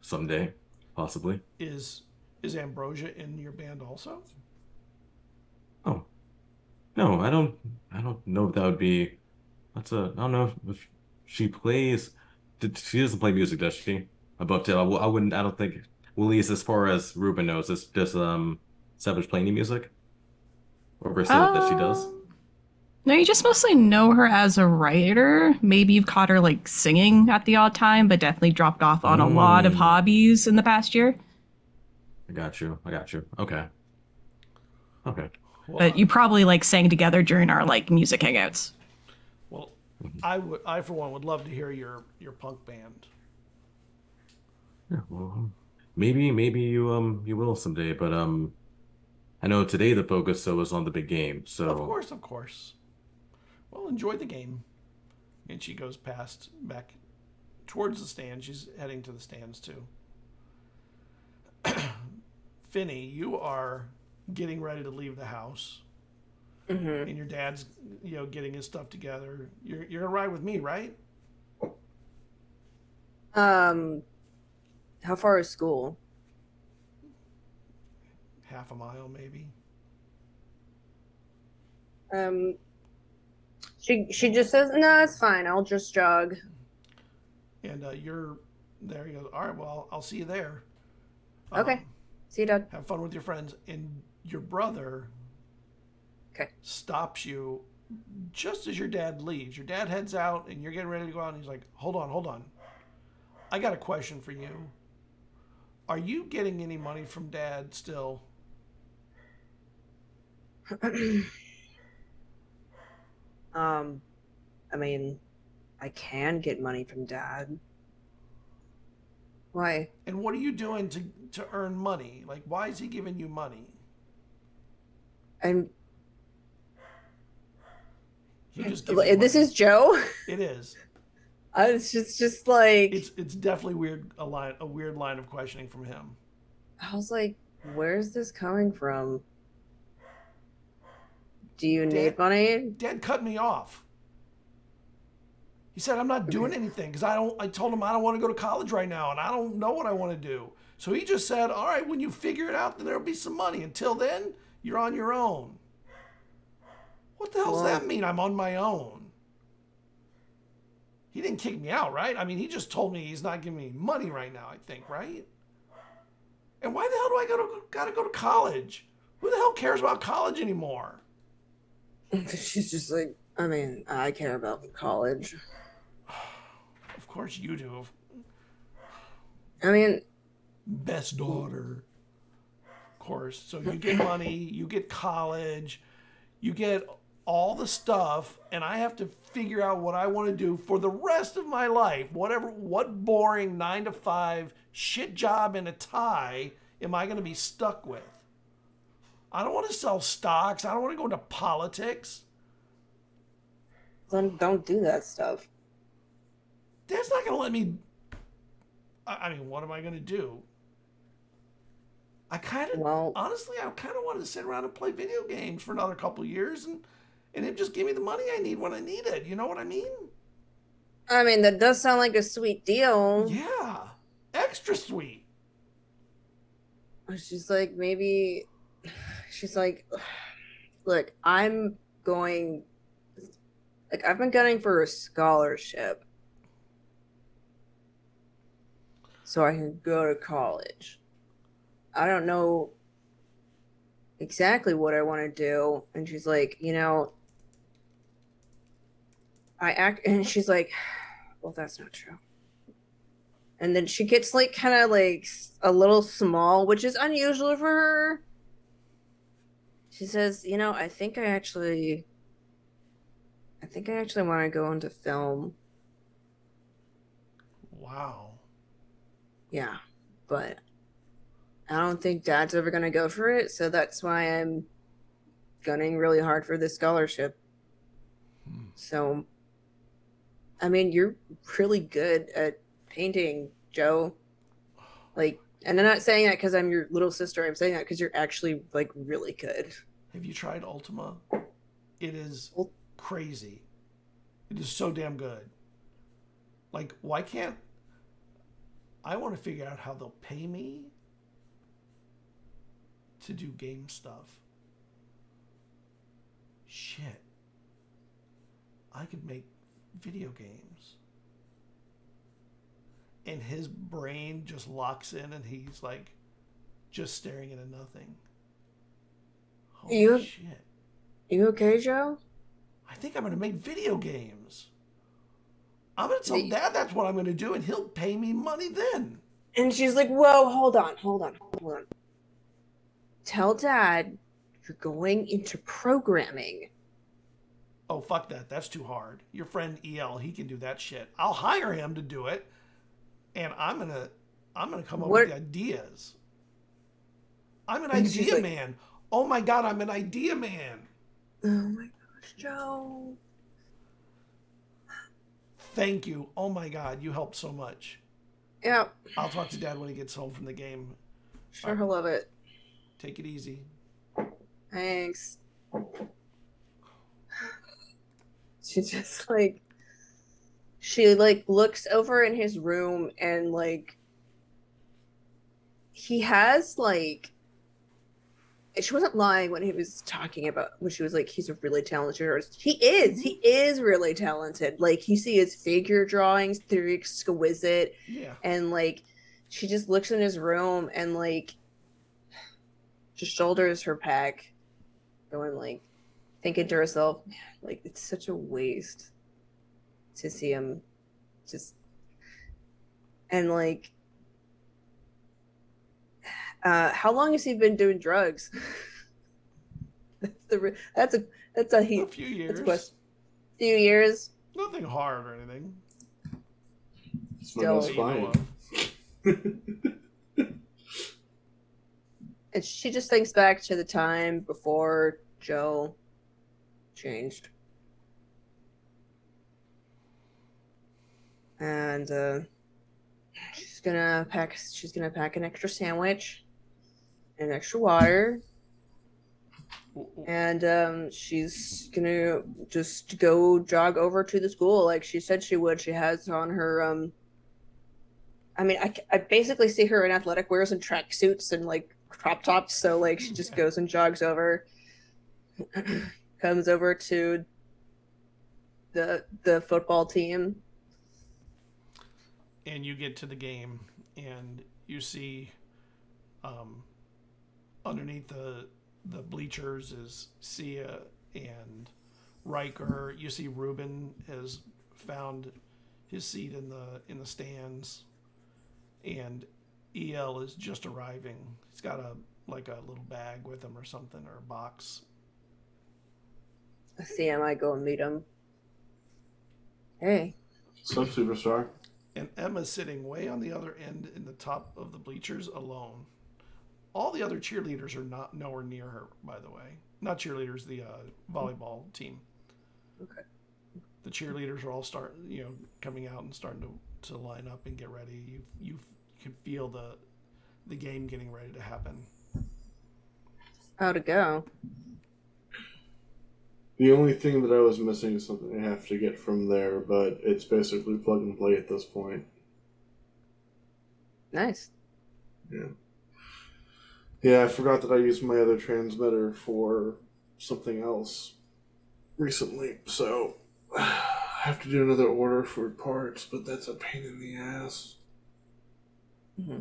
someday, possibly.
Is Ambrosia in your band also?
Oh, no, I don't know if that would be. I don't know if she plays. She doesn't play music, does she? Above to, I wouldn't. I don't think. Well, at least as far as Ruben knows, does Savage play any music, or versus that she does?
No, you just mostly know her as a writer. Maybe you've caught her like singing at the odd time, but definitely dropped off on a lot of hobbies in the past year.
I got you. Okay.
Well,
But you probably like sang together during our like music hangouts.
well, I for one would love to hear your punk band.
Yeah, well, maybe you will someday, but I know today the focus was on the big game, so
Of course. Well, enjoy the game. And she goes back towards the stand. She's heading to the stands too. Finney, you are getting ready to leave the house.
Mm-hmm.
And your dad's, getting his stuff together. You're gonna ride with me, right?
How far is school?
Half a mile, maybe.
She just says, no, it's fine. I'll just jog.
And you're there. He goes, all right, well, I'll see you there.
Okay. See you, Dad.
Have fun with your friends. And your brother stops you just as your dad leaves. Your dad heads out, and you're getting ready to go out, and he's like, hold on. I got a question for you. Are you getting any money from Dad still?
I mean, I can get money from Dad. Why?
And what are you doing to earn money? Like, why is he giving you money?
And
He just gives you
this
money.
is Joe.
It is.
It's just like
It's definitely weird. A weird line of questioning from him.
I was like, where's this coming from? Do you need money?
Dad cut me off. He said I'm not doing anything because I told him I don't want to go to college right now and I don't know what I want to do. So he just said, all right, when you figure it out, then there'll be some money. Until then, you're on your own. What the hell does that mean? I'm on my own. He didn't kick me out, right? I mean, he just told me he's not giving me money right now, I think, right? And why the hell do I gotta go to college? Who the hell cares about college anymore?
She's just like, I mean, I care about college.
Of course you do.
I mean,
Best daughter. Of course. So you get money, you get college, you get all the stuff, and I have to figure out what I want to do for the rest of my life. What boring 9-to-5 shit job in a tie am I going to be stuck with? I don't want to sell stocks. I don't want to go into politics.
then don't do that stuff.
Dad's not going to let me. I mean, what am I going to do? Honestly, I kind of wanted to sit around and play video games for another couple of years and him just give me the money I need when I need it. You know what I mean?
I mean, that does sound like a sweet deal.
Yeah. Extra sweet.
She's like, maybe. She's like, look, I'm going. Like, I've been gunning for a scholarship so I can go to college. I don't know exactly what I want to do. And she's like, and she's like, well, that's not true. And then she gets like kind of like a little small, which is unusual for her. She says, I think I actually want to go into film.
Wow.
Yeah, but I don't think Dad's ever going to go for it, so that's why I'm gunning really hard for this scholarship. So, I mean, you're really good at painting, Joe. Like, and I'm not saying that because I'm your little sister. I'm saying that because you're actually, like, really good.
Have you tried Ultima? It is crazy. It is so damn good. Like, why can't... I want to figure out how they'll pay me to do game stuff. Shit. I could make video games. And his brain just locks in and he's like just staring into nothing. Holy shit.
You okay, Joe?
I think I'm going to make video games. I'm going to tell Dad that's what I'm going to do and he'll pay me money then.
And she's like, whoa, hold on. Tell Dad you're going into programming.
Oh, fuck that. That's too hard. Your friend EL, he can do that shit. I'll hire him to do it. And I'm gonna come up with the ideas. I'm an idea man. Oh my God, I'm an idea man.
Oh my gosh, Joe.
Thank you. Oh my God, you helped so much.
Yeah.
I'll talk to Dad when he gets home from the game.
Sure, he'll love it.
Take it easy.
Thanks. She just like, looks over in his room and like, he has like, she wasn't lying when he was talking about, when she was like, he's a really talented artist. He is really talented. Like, you see his figure drawings, they're exquisite.
Yeah.
And like, she just looks in his room and like, just shoulders her pack, going like, thinking to herself, man, like, it's such a waste to see him just, and like, how long has he been doing drugs? That's a
few years.
Few years.
Nothing hard or anything.
Still
fine.
And she just thinks back to the time before Joe changed. And she's gonna pack an extra sandwich and extra water. And she's gonna just go jog over to the school like she said she would. She has on her I mean, I basically see her in athletic wears and tracksuits and like crop tops, so like she just goes and jogs over, comes over to the football team,
and you get to the game and you see Underneath the bleachers is Sia and Riker. You see Ruben has found his seat in the stands, and EL is just arriving. He's got a little bag with him or something, or a box.
I see him. I go and meet him. Hey.
What's up, superstar?
And Emma's sitting way on the other end in the top of the bleachers alone. All the other cheerleaders are not nowhere near her, by the way. Not cheerleaders, the volleyball team.
Okay.
The cheerleaders are all coming out and starting to line up and get ready. You can feel the game getting ready to happen.
How'd it go?
The only thing that I was missing is something I have to get from there, but it's basically plug and play at this point.
Nice.
Yeah. Yeah, I forgot that I used my other transmitter for something else recently, so I have to do another order for parts, but that's a pain in the ass.
Mm-hmm.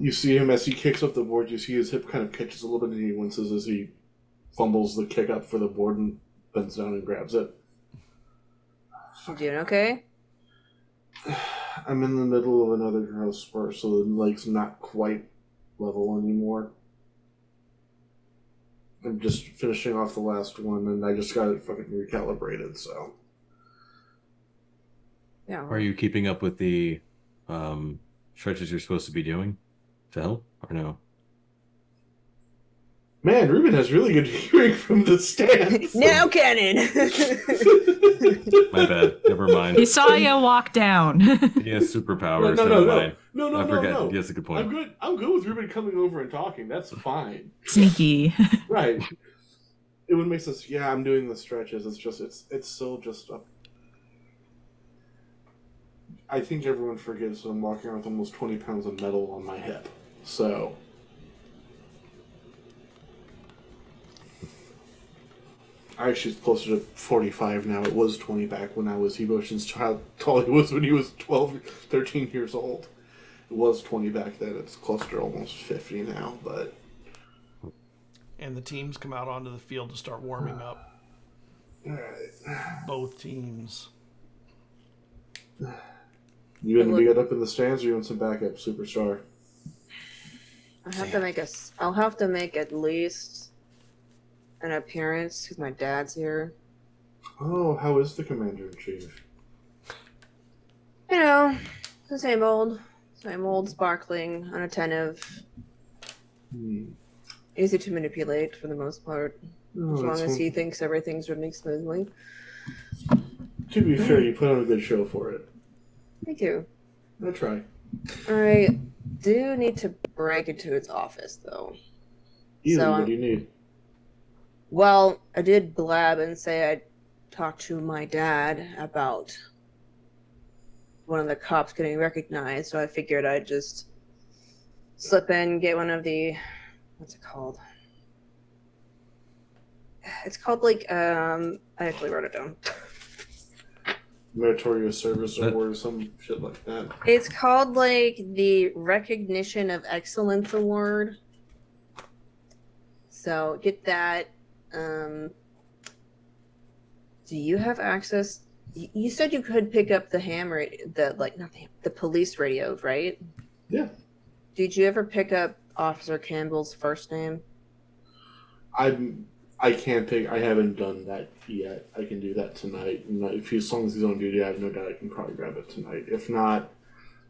You see him as he kicks up the board, you see his hip kind of catches a little bit and he winces as he fumbles the kick up for the board and bends down and grabs it.
You doing okay?
I'm in the middle of another growth spurt, so the leg's not quite level anymore. I'm just finishing off the last one, and I just got it fucking recalibrated, so.
Yeah.
Are you keeping up with the stretches you're supposed to be doing to help, or no?
Man, Ruben has really good hearing from the stands.
Now, Cannon!
My bad. Never mind.
He saw you walk down.
He has superpowers.
No,
I forget.
no.
He has a good point.
I'm good with Ruben coming over and talking. That's fine.
Sneaky.
Right. It would make sense. Yeah, I'm doing the stretches. It's still just up. I think everyone forgets that I'm walking around with almost 20 pounds of metal on my hip. So. Actually, it's closer to 45 now. It was 20 back when I was Emotion's child. Tall he was when he was 12, 13 years old. It was 20 back then. It's closer to almost 50 now, but...
And the teams come out onto the field to start warming up.
Alright.
Both teams.
You gonna get up in the stands or you want some backup, superstar?
I'll have to make at least an appearance because my dad's here.
Oh, how is the Commander-in-Chief?
You know, the same old, sparkling, unattentive, easy to manipulate for the most part, as long as he thinks everything's running smoothly.
To be fair, you put on a good show for it.
Thank you.
I'll try.
I do need to break into his office, though.
What do you need?
Well, I did blab and say I'd talk to my dad about one of the cops getting recognized, so I figured I'd just slip in, get one of the... What's it called? It's called, I actually wrote it down.
Meritorious Service Award or some shit like that.
It's called, the Recognition of Excellence Award. So, get that. Do you have access? You said you could pick up the the police radios, right?
Yeah.
Did you ever pick up Officer Campbell's first name?
I can't pick. I haven't done that yet. I can do that tonight. As long as he's on duty, I have no doubt I can probably grab it tonight. If not,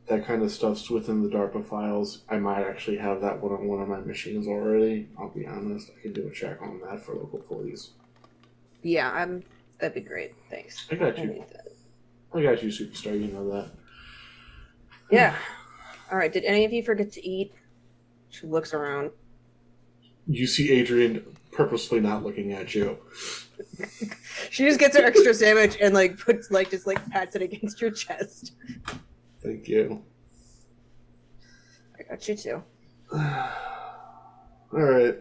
that kind of stuff's within the DARPA files. I might actually have that one on one of my machines already. I'll be honest. I can do a check on that for local police.
Yeah, that'd be great. Thanks.
I got you.
I need that.
I got you, superstar. You know that.
Yeah. All right. Did any of you forget to eat? She looks around.
You see Adrian purposefully not looking at you.
She just gets her extra sandwich and puts pats it against your chest.
Thank you.
I got you too.
Alright.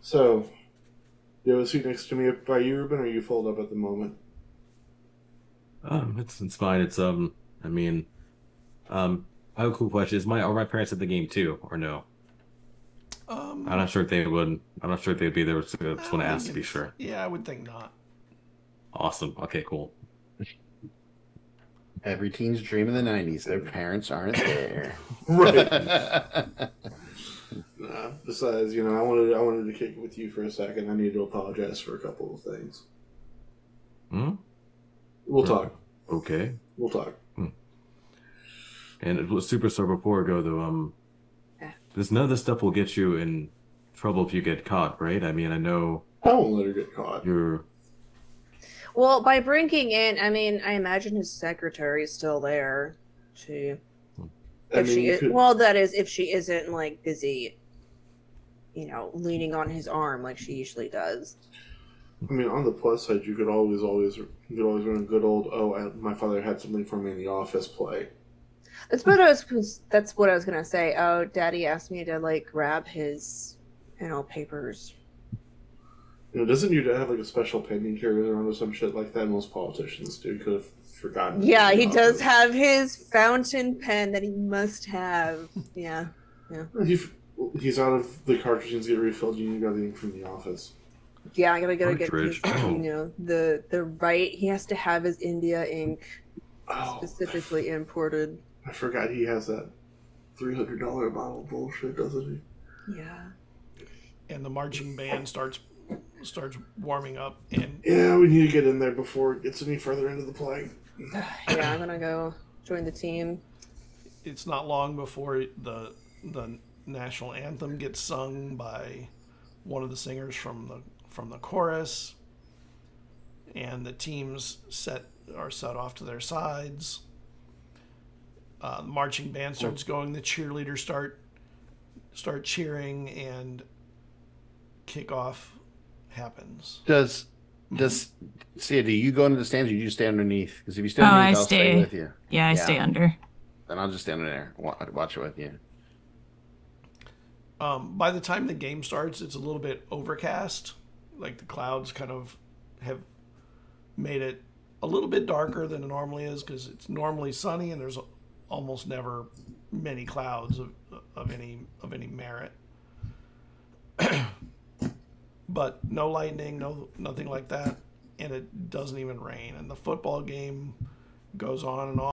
So, you have a seat next to me by you, Ruben, or are you fold up at the moment?
It's fine. It's I have a cool question. Are my parents at the game too, or no? I'm not sure if they would. I'm not sure if they'd be there. So I just want to ask to be sure.
Yeah, I would think not.
Awesome. Okay, cool.
Every teen's dream in the 90s. Their parents aren't there.
Right. Besides, I wanted to kick it with you for a second. I need to apologize for a couple of things. We'll talk.
Okay.
We'll talk.
And it was super star before I go though. Because none of this stuff will get you in trouble if you get caught, right? I mean, I know.
I won't let her get caught.
Well, by bringing in, I mean, I imagine his secretary is still there. That is, if she isn't like busy, leaning on his arm like she usually does.
I mean, on the plus side, you could always run a good old, my father had something for me in the office play.
That's what I was gonna say. Oh, Daddy asked me to like grab his, papers.
Doesn't your dad have like a special pen he carries around or some shit like that? Most politicians do. Could have forgotten.
Yeah, he does have his fountain pen that he must have. Yeah.
He's out of the cartridges get refilled. You got the ink from the office.
Yeah, I gotta get his, the right. He has to have his India ink specifically imported.
I forgot he has that $300 bottle bullshit, doesn't
he? Yeah.
And the marching band starts warming up, and
yeah, we need to get in there before it gets any further into the play.
Yeah, I'm gonna go join the team.
It's not long before the national anthem gets sung by one of the singers from the chorus, and the teams are set off to their sides. The marching band starts going. The cheerleaders start cheering, and kickoff happens.
Do you go into the stands or you just stay underneath? Because if you stay underneath, I'll stay with you.
Yeah, I stay under.
Then I'll just stand in there, watch it with you.
By the time the game starts, it's a little bit overcast. Like the clouds kind of have made it a little bit darker than it normally is, because it's normally sunny and there's almost never many clouds of any merit. But no lightning, nothing like that, and it doesn't even rain. And the football game goes on and on.